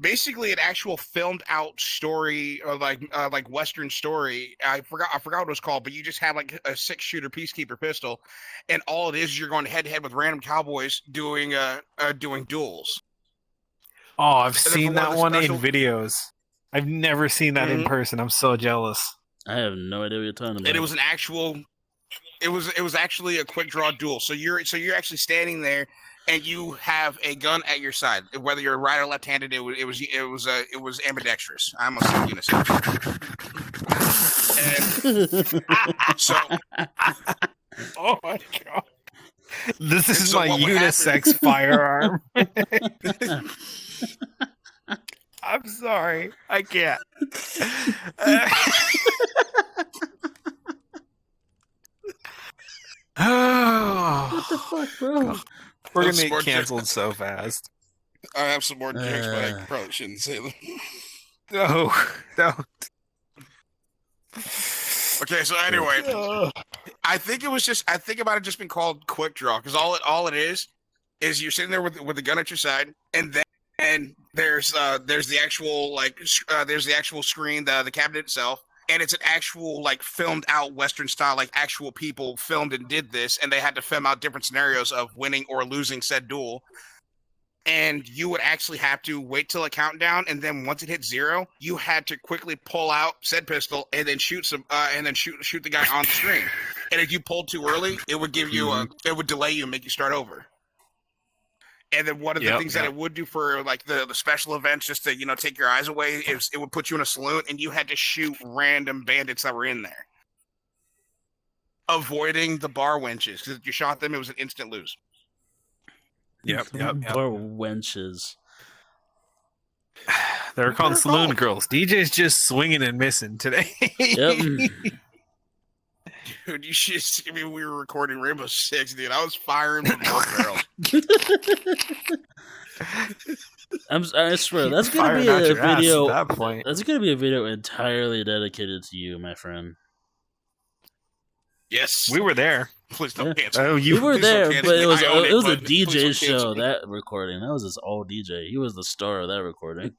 basically an actual filmed out story, like Western story. I forgot what it was called, but you just have like a 6-shooter peacekeeper pistol, and all it is you're going head to head with random cowboys doing duels. Oh, I've then seen for one that of the one special- in videos. I've never seen that in Mhm. person. I'm so jealous. I have no idea what you're talking about. And it was an actual. It was actually a quick draw duel. So you're actually standing there, and you have a gun at your side. Whether you're right or left-handed, it was ambidextrous. I'm a unison. And so, Oh my god. This is so my what would unisex firearm. I'm sorry. I can't. What the fuck, bro? We're Let's gonna get support you. canceled so fast. I have some more jokes, but I probably shouldn't say them. No, no. Okay, so anyway, I think it might have just been called quick draw because all it is you're sitting there with the gun at your side, and then there's the actual screen, the cabinet itself, and it's an actual like filmed out Western style, like actual people filmed and did this, and they had to film out different scenarios of winning or losing said duel. And you would actually have to wait till a countdown, and then once it hit 0, you had to quickly pull out said pistol and then shoot the guy on the screen. And if you pulled too early, it would give you it would delay you and make you start over. And then one of the things that it would do for like the special events, just to take your eyes away, is it would put you in a saloon and you had to shoot random bandits that were in there, avoiding the bar wenches, because if you shot them, it was an instant lose. Yep. Poor wenches. They're called saloon girls. DJ's just swinging and missing today. Yep. Dude, you should see me. We were recording Rainbow Six, dude. I was firing from both barrels. I swear that's gonna Firing be out a your ass video. at that point. That's gonna be a video entirely dedicated to you, my friend. Yes, We were there. Please don't Yeah. cancel. Oh, You were please don't there, cancel but me. it was I own a but please DJ don't cancel show. me. That recording, that was his all DJ. He was the star of that recording.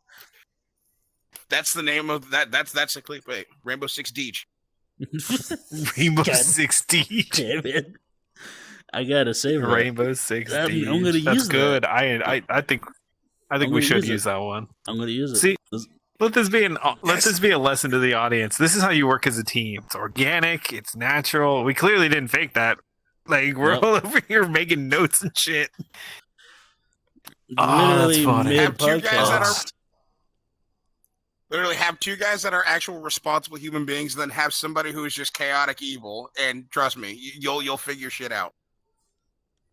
That's the name of that. That's the clickbait. Rainbow Six Deej. Rainbow God Six D. Damn it! I gotta save her. Rainbow Six I'm D. gonna That's use good. that. I think I'm we gonna should use it. use that one. I'm gonna use it. See, This- let this be a lesson to the audience. This is how you work as a team. It's organic. It's natural. We clearly didn't fake that. Like we're Nope. all over here making notes and shit. Oh, that's literally funny. Have two guys that are- mid-podcast. Literally have two guys that are actual responsible human beings, and then have somebody who is just chaotic evil. And trust me, you'll figure shit out.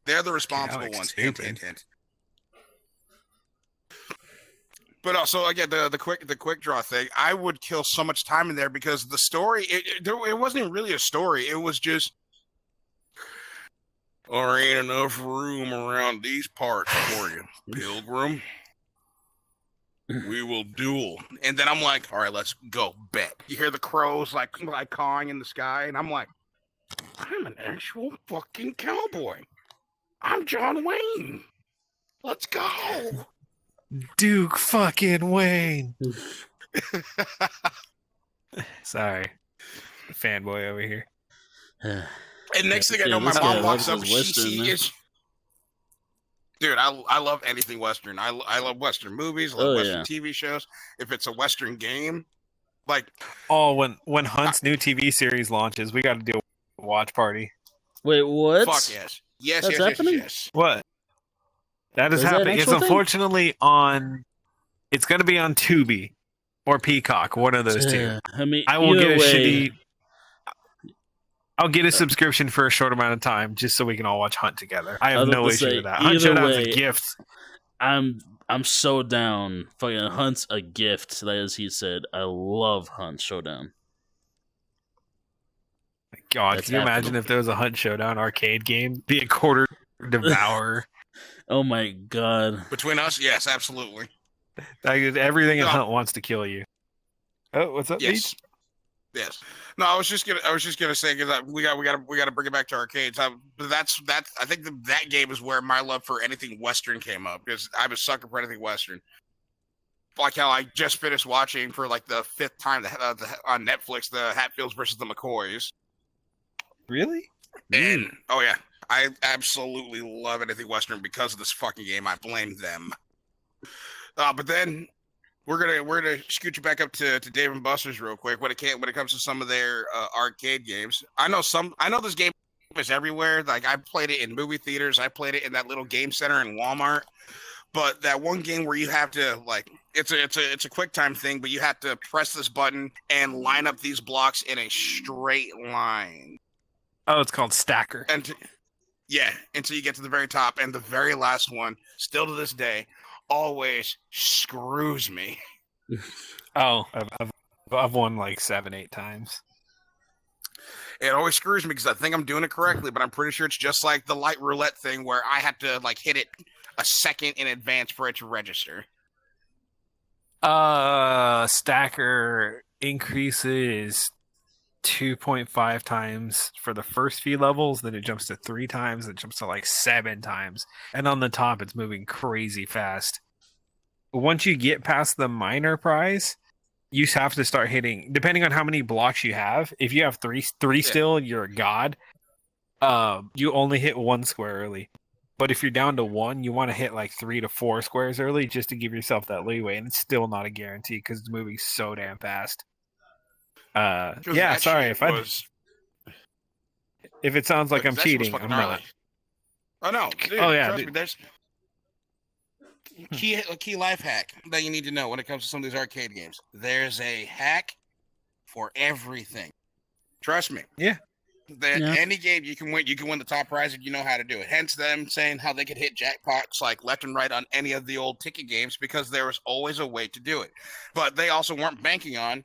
They're the responsible Chaotic ones. stupid. Hint, hint, hint. But also, again, the quick draw thing, I would kill so much time in there because the story, it wasn't even really a story. It was just, there ain't enough room around these parts for you, Pilgrim. We will duel. And then I'm like, all right, let's go, bet. You hear the crows like cawing in the sky, and I'm like, I'm an actual fucking cowboy. I'm John Wayne. Let's go. Duke fucking Wayne. Sorry, fanboy over here. And next thing I know, Yeah, my this mom guy walks loves up. his Western, She man. is. Dude, I love anything Western. I love Western movies. I love Oh, Western yeah. TV shows. If it's a Western game, like Oh, when Hunt's new TV series launches, we got to do a watch party. Wait, what? fuck yes, yes, That's yes, happening? yes. What? That is Is that an happening. It's actual thing? unfortunately on. It's going to be on Tubi or Peacock, one of those two. Yeah, I mean, I will get a either way, shitty. I'll get a subscription for a short amount of time just so we can all watch Hunt together. I I have was no about to issue say, with that. Hunt either Showdown's way, a gift. I'm so down. Fucking Hunt's a gift, as he said. I love Hunt Showdown. God, That's can you imagine happening. if there was a Hunt Showdown arcade game? Be a quarter devourer. Oh my god. Between us, yes, absolutely. Like, everything in No. Hunt wants to kill you. Oh, what's up, Yes. Beach? Yes. No, I was just gonna say because we got to bring it back to arcades. That's I think that game is where my love for anything Western came up because I'm a sucker for anything Western. like how I just finished watching for like the 5th time on Netflix the Hatfields versus the McCoys. Really? And oh yeah, I absolutely love anything Western because of this fucking game. I blame them. But then we're gonna scoot you back up to Dave and Buster's real quick when it comes to some of their arcade games. I know this game is everywhere. Like I played it in movie theaters. I played it in that little game center in Walmart. But that one game where you have to like it's a quick time thing, but you have to press this button and line up these blocks in a straight line. Oh, it's called Stacker. Yeah, until you get to the very top, and the very last one, still to this day, always screws me. Oh, I've won like 7-8 times. It always screws me because I think I'm doing it correctly, but I'm pretty sure it's just like the light roulette thing where I have to like hit it a second in advance for it to register. Stacker increases 2.5 times for the first few levels, then it jumps to 3 times, then it jumps to like 7 times. And on the top, it's moving crazy fast. Once you get past the minor prize, you have to start hitting, depending on how many blocks you have. If you have three still, you're a god. You only hit 1 square early. But if you're down to 1, you want to hit like 3 to 4 squares early just to give yourself that leeway. And it's still not a guarantee because it's moving so damn fast. Yeah, sorry if it sounds like I'm cheating, I'm not. Oh no! Dude, oh yeah, trust me, there's a key life hack that you need to know when it comes to some of these arcade games. There's a hack for everything. Trust me. Yeah. Any game you can win the top prize if you know how to do it. Hence them saying how they could hit jackpots like left and right on any of the old ticket games because there was always a way to do it. But they also weren't banking on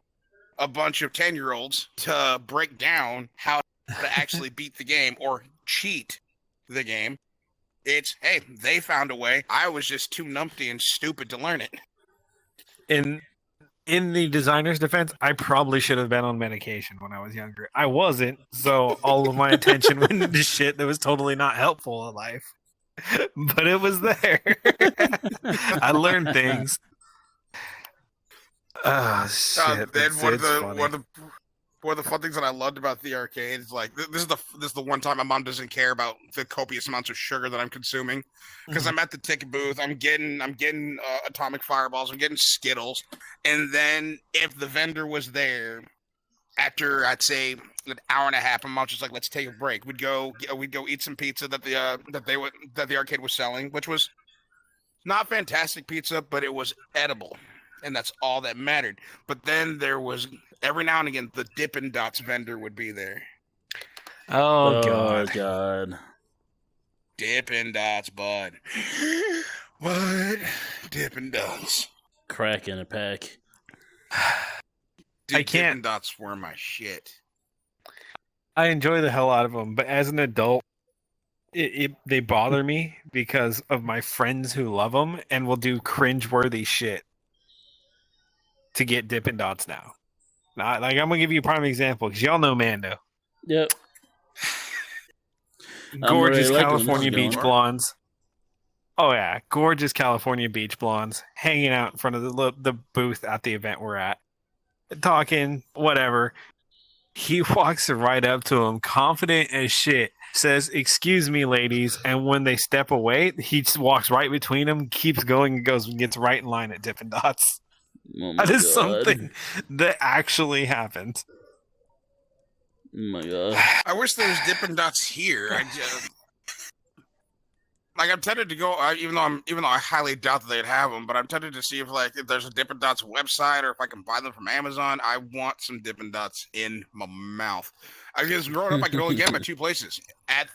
a bunch of 10-year-olds to break down how to actually beat the game or cheat the game. It's, hey, they found a way. I was just too numpty and stupid to learn it. In the designer's defense, I probably should have been on medication when I was younger. I wasn't, so all of my attention went into shit that was totally not helpful in life. But it was there. I learned things. Oh shit! Then one of the fun things that I loved about the arcade is like this is the one time my mom doesn't care about the copious amounts of sugar that I'm consuming because I'm at the ticket booth. I'm getting atomic fireballs. I'm getting Skittles, and then if the vendor was there after I'd say an hour and a half, my mom's just like, "Let's take a break." We'd go eat some pizza that the arcade was selling, which was not fantastic pizza, but it was edible. And that's all that mattered. But then there was, every now and again, the Dippin' Dots vendor would be there. Oh God. Dippin' Dots, bud. What? Dippin' Dots. Crack in a pack. Dude, I can't. Dippin' Dots were my shit. I enjoy the hell out of them, but as an adult, they bother me because of my friends who love them and will do cringe-worthy shit to get Dippin' Dots now. Like, I'm gonna give you a prime example because y'all know Mando. Yep. Gorgeous really California beach blondes. Oh yeah, gorgeous California beach blondes hanging out in front of the booth at the event we're at, talking whatever. He walks right up to him, confident as shit. Says, "Excuse me, ladies," and when they step away, he just walks right between them, keeps going, and gets right in line at Dippin' Dots. Oh that is something that actually happened. Oh my God. I wish there was Dippin' Dots here. I'm tempted to go, even though I highly doubt that they'd have them, but I'm tempted to see if there's a Dippin' Dots website or if I can buy them from Amazon. I want some Dippin' Dots in my mouth. Because growing up, I could only get them at 2 places: at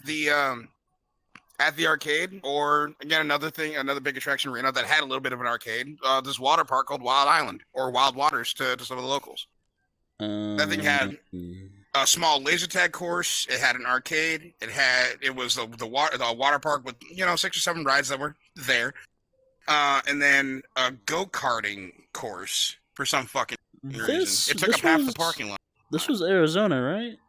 the arcade, or again another big attraction arena that had a little bit of an arcade. This water park called Wild Island or Wild Waters to some of the locals. That thing had a small laser tag course. It had an arcade. It was the water park with 6 or 7 rides that were there, and then a go-karting course for some fucking reason. It took up half the parking lot. This was Arizona, right?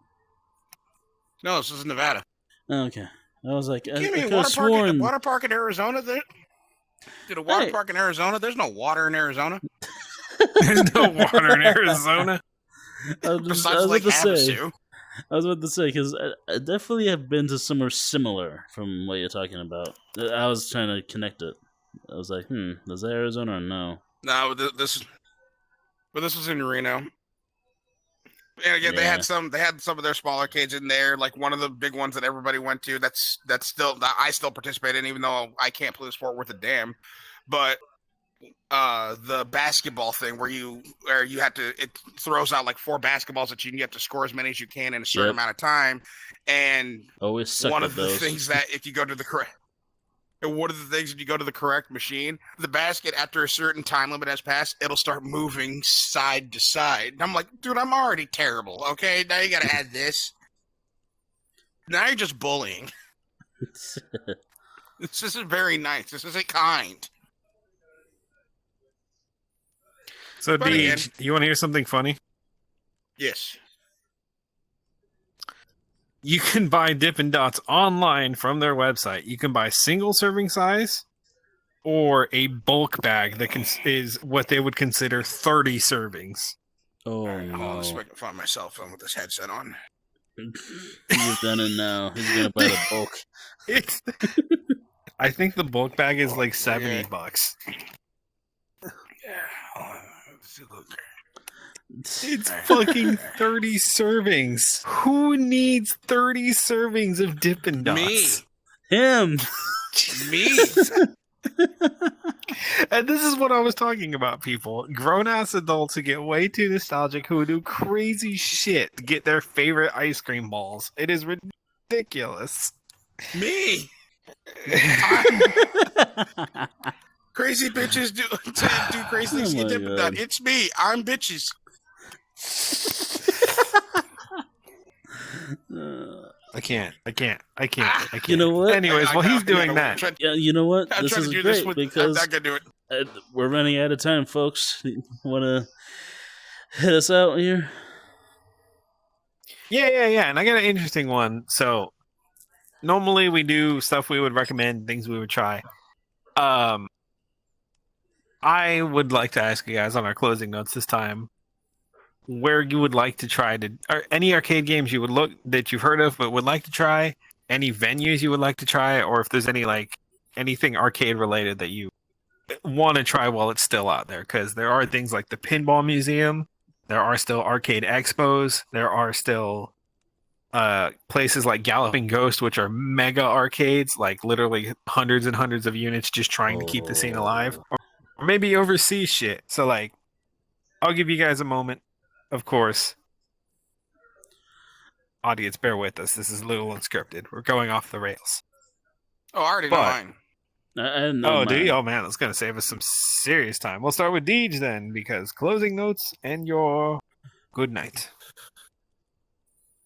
No, this was Nevada. Okay. I was like, Give me I a could have sworn. water park in Arizona. Did a water park in Arizona? There's no water in Arizona. There's no water in Arizona. I was Besides, about like, to say. Havasu. I was about to say because I definitely have been to somewhere similar from what you're talking about. I was trying to connect it. I was like, is that Arizona or no? No, this was in Reno. And again, they Yeah. had some of their smaller arcades in there. Like one of the big ones that everybody went to. That's still that I still participate in, even though I can't play the sport worth a damn. But the basketball thing where you have to, it throws out like 4 basketballs at you and you have to score as many as you can in a certain amount of time. And Always suck one at of the those. things that if you go to the correct machine, the basket after a certain time limit has passed, it'll start moving side to side. And I'm like, dude, I'm already terrible. Okay, now you gotta add this. Now you're just bullying. This isn't very nice. This isn't kind. So, But again- Deej, you want to hear something funny? Yes. You can buy Dippin' Dots online from their website. You can buy single serving size or a bulk bag that is what they would consider 30 servings. Oh All right, hold on, let's no! make it find my cell phone with this headset on. You've done it now. He's gonna buy the bulk. It's, I think the bulk bag is like $70. Yeah. Hold on. Let's look. It's fucking 30 servings. Who needs 30 servings of Dippin' Dots? Him. Me. And this is what I was talking about, people. Grown-ass adults who get way too nostalgic, who do crazy shit to get their favorite ice cream balls. It is ridiculous. Me. Crazy bitches do crazy things. Oh You my Dippin' God. Dot. It's me. I'm bitches. I can't. You know what? Anyways, while he's doing that, Yeah, you know what? I'm This trying is to do great this with. I'm because not gonna do it. we're running out of time, folks. Want to hit us out here? yeah. And I got an interesting one. So, normally we do stuff we would recommend, things we would try. I would like to ask you guys on our closing notes this time where you would like to try to, or any arcade games you would look that you've heard of but would like to try, any venues you would like to try, or if there's any like anything arcade related that you want to try while it's still out there, because there are things like the Pinball Museum, there are still arcade expos, there are still places like Galloping Ghost, which are mega arcades, like literally hundreds and hundreds of units just trying to keep the scene alive, or maybe overseas shit. So like, I'll give you guys a moment. Of course, audience, bear with us. This is a little unscripted. We're going off the rails. Oh, I already know But- mine. I didn't know. Oh, do mine. you? Oh man, that's gonna save us some serious time. We'll start with Deej then, because closing notes and your good night.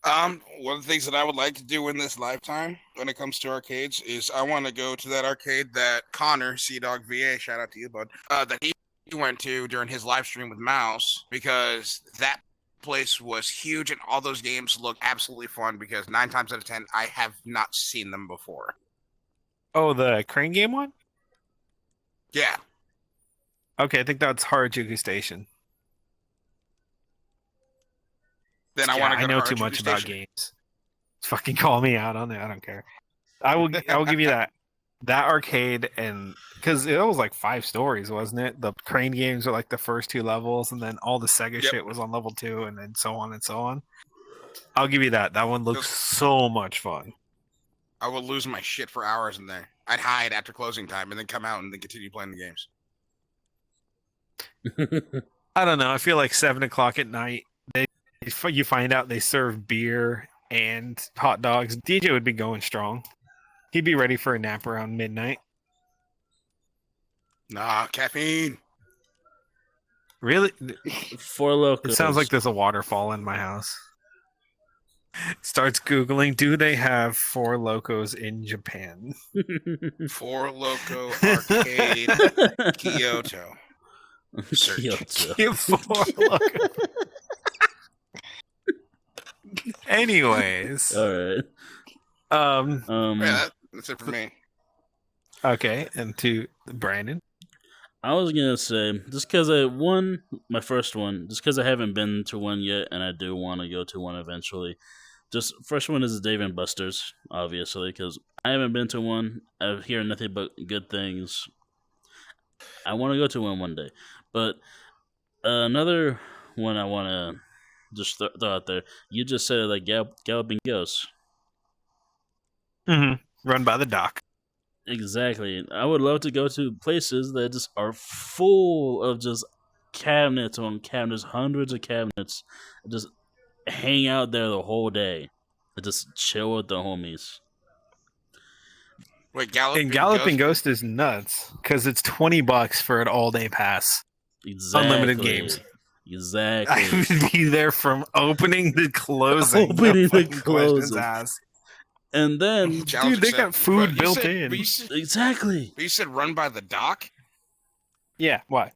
One of the things that I would like to do in this lifetime when it comes to arcades is I want to go to that arcade that Connor, Dog VA, shout out to you, bud, that he went to during his live stream with Mouse, because that place was huge and all those games look absolutely fun, because 9 times out of 10, I have not seen them before. Oh, the crane game one? Yeah. Okay, I think that's Harajuku Station. Then I Yeah, want to go I know to too Harajuku much about Station. games. Fucking call me out on it. I don't care. I will give you that arcade, and because it was like 5 stories, wasn't it? The crane games were like the first 2 levels, and then all the Sega Yep. shit was on level 2, and then so on and so on. I'll give you that. That one looks so much fun. I will lose my shit for hours in there. I'd hide after closing time and then come out and then continue playing the games. I don't know. I feel like 7 o'clock at night, you find out they serve beer and hot dogs. DJ would be going strong. He'd be ready for a nap around midnight. Nah, caffeine. Really? Four Locos. It sounds like there's a waterfall in my house. Starts Googling, do they have 4 Locos in Japan? Four Loco Arcade Kyoto. Search. Kyoto. 4 Locos. Anyways. All right. Um. Yeah, that's it for me. Okay, and to Brandon. I was gonna say just because my first one, just because I haven't been to one yet, and I do want to go to one eventually. Just first one is Dave and Buster's, obviously, because I haven't been to one. I hear nothing but good things. I want to go to one day, but another one I want to just throw out there. You just said like Galloping Ghosts. Run by the dock. Exactly. I would love to go to places that just are full of just cabinets on cabinets, hundreds of cabinets. Just hang out there the whole day. And just chill with the homies. Wait, And Galloping Ghost is nuts because it's $20 for an all-day pass. Exactly. Unlimited games. Exactly. I would be there from opening to closing. Opening to Questions closing. asked. And then, Dude, they got food built in. Exactly. But you said run by the dock? Yeah, why?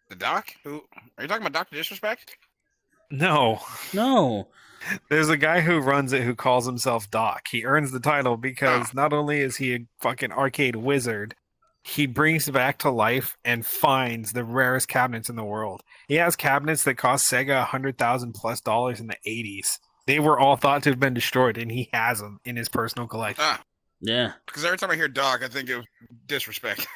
The dock? Who? Are you talking about Dr. Disrespect? No. No. There's a guy who runs it who calls himself Doc. He earns the title because not only is he a fucking arcade wizard, he brings back to life and finds the rarest cabinets in the world. He has cabinets that cost Sega $100,000+ in the 80s. They were all thought to have been destroyed, and he has them in his personal collection. Yeah. Because every time I hear Doc, I think of Disrespect.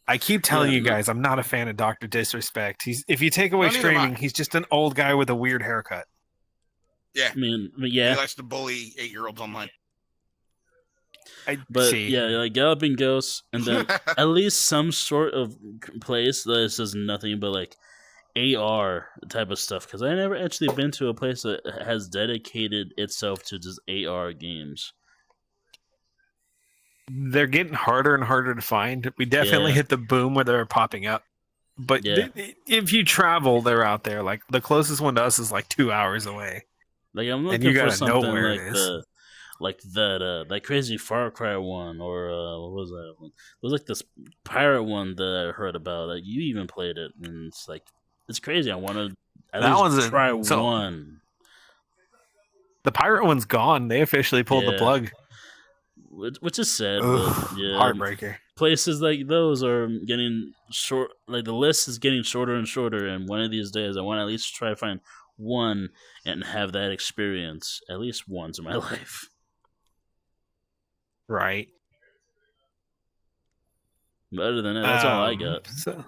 I keep telling you guys, I'm not a fan of Dr. Disrespect. If you take away streaming, he's just an old guy with a weird haircut. Yeah. I mean, yeah. He likes to bully 8-year-olds online. Yeah, like Galloping Ghosts, and then at least some sort of place that says nothing but like AR type of stuff. Because I never actually been to a place that has dedicated itself to just AR games. They're getting harder and harder to find. We definitely hit the boom where they're popping up. But if you travel, they're out there. Like the closest one to us is like 2 hours away. Like I'm looking for something like that crazy Far Cry one, or what was that one? It was like this pirate one that I heard about. Like you even played it, and it's crazy. I want to try one. The pirate one's gone. They officially pulled the plug, which is sad. Ugh, but heartbreaker. Places like those are getting short. Like the list is getting shorter and shorter. And one of these days, I want to at least try to find one and have that experience at least once in my life. Right. But other than that, that's all I got. So,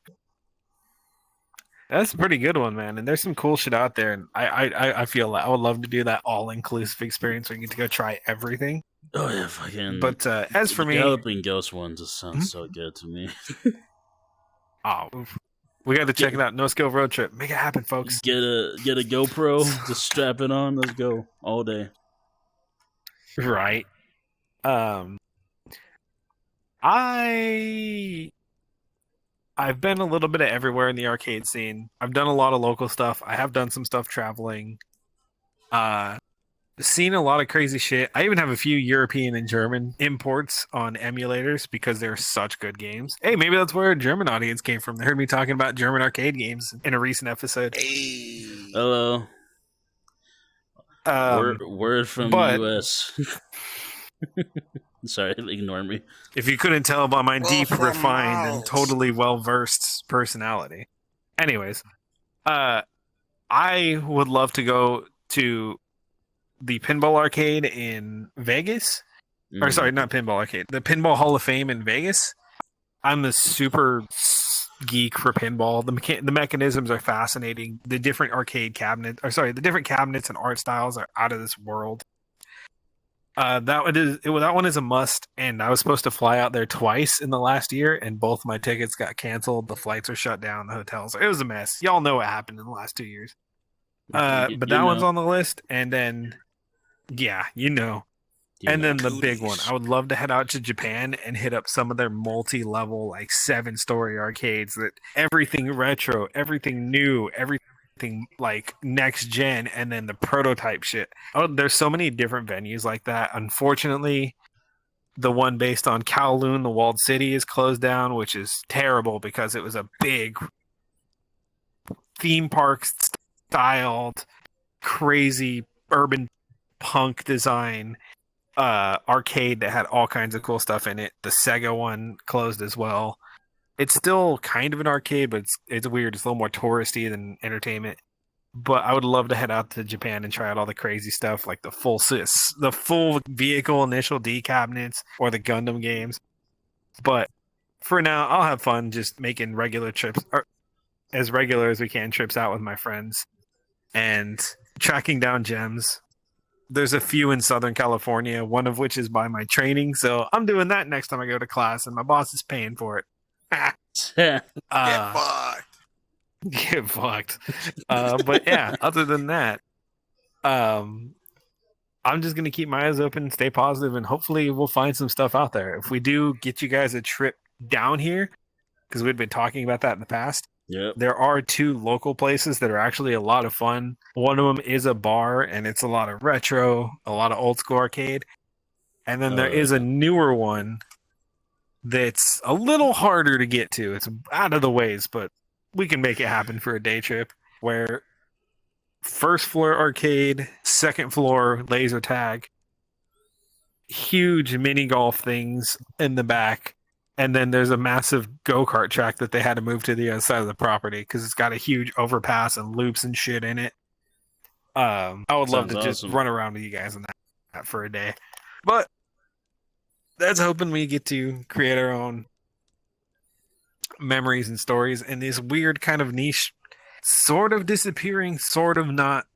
that's a pretty good one, man. And there's some cool shit out there. And I feel like I would love to do that all-inclusive experience where you get to go try everything. Oh, yeah, fucking. But as for me... The Galloping Ghost one just sounds so good to me. We got to check it out. NoSkill road trip. Make it happen, folks. Get a GoPro. Just strap it on. Let's go. All day. Right. I've been a little bit of everywhere in the arcade scene. I've done a lot of local stuff. I have done some stuff traveling. Seen a lot of crazy shit. I even have a few European and German imports on emulators because they're such good games. Hey, maybe that's where a German audience came from. They heard me talking about German arcade games in a recent episode. Hey. Hello. Word from the US. Sorry, ignore me. If you couldn't tell by my deep, refined, and totally well-versed personality. Anyways, I would love to go to the Pinball Arcade in Vegas. Or sorry, not Pinball Arcade. The Pinball Hall of Fame in Vegas. I'm a super geek for pinball. The mechanisms are fascinating. The different the different cabinets and art styles are out of this world. That one is a must, and I was supposed to fly out there twice in the last year, and both my tickets got canceled. The flights are shut down. The hotels. It was a mess. Y'all know what happened in the last 2 years. But that one's on the list, and then and then the big one. I would love to head out to Japan and hit up some of their multi-level, like 7-story arcades. That everything retro, everything new, everything like next gen, and then the prototype shit. Oh, there's so many different venues like that. Unfortunately, the one based on Kowloon, the walled city, is closed down, which is terrible because it was a big theme park styled, crazy urban punk design arcade that had all kinds of cool stuff in it. The Sega one closed as well. It's still kind of an arcade, but it's weird. It's a little more touristy than entertainment. But I would love to head out to Japan and try out all the crazy stuff, like the full vehicle initial D cabinets or the Gundam games. But for now, I'll have fun just making regular trips, or as regular as we can, trips out with my friends and tracking down gems. There's a few in Southern California, one of which is by my training. So I'm doing that next time I go to class, and my boss is paying for it. Get fucked. Get fucked. But yeah, other than that, I'm just gonna keep my eyes open, stay positive, and hopefully we'll find some stuff out there. If we do get you guys a trip down here, because we've been talking about that in the past. Yep. There are 2 local places that are actually a lot of fun. One of them is a bar, and it's a lot of retro, a lot of old school arcade. And then there is a newer one that's a little harder to get to. It's out of the ways, but we can make it happen for a day trip, where first floor arcade, second floor laser tag, huge mini golf things in the back, and then there's a massive go-kart track that they had to move to the other side of the property because it's got a huge overpass and loops and shit in it. I would love to just run around with you guys on that for a day. But that's hoping we get to create our own memories and stories in this weird kind of niche, sort of disappearing, sort of not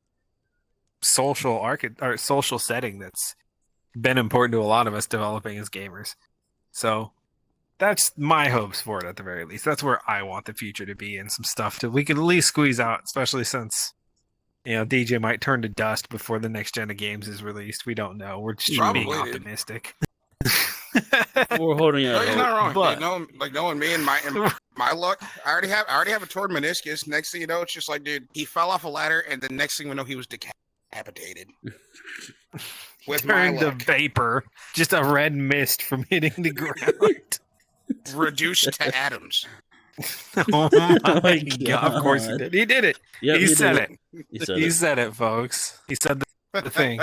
social social setting that's been important to a lot of us developing as gamers. So that's my hopes for it at the very least. That's where I want the future to be, and some stuff that we can at least squeeze out, especially since DJ might turn to dust before the next gen of games is released. We don't know. We're just being optimistic. We're holding out. No, you're not wrong. But, knowing me and my luck, I already have a torn meniscus. Next thing you know, it's just like, dude, he fell off a ladder, and the next thing we know, he was decapitated. With turned to vapor, just a red mist from hitting the ground. Reduced to atoms. Oh my God. Of course he did. He did it. Yep, he said it. He said it, folks. He said the thing.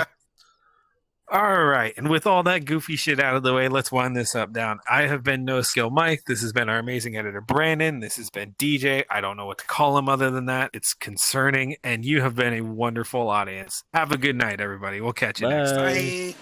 All right, and with all that goofy shit out of the way, let's wind this up down. I have been NoSkill Mike. This has been our amazing editor, Brandon. This has been DJ. I don't know what to call him other than that. It's concerning, and you have been a wonderful audience. Have a good night, everybody. We'll catch you next time. Bye.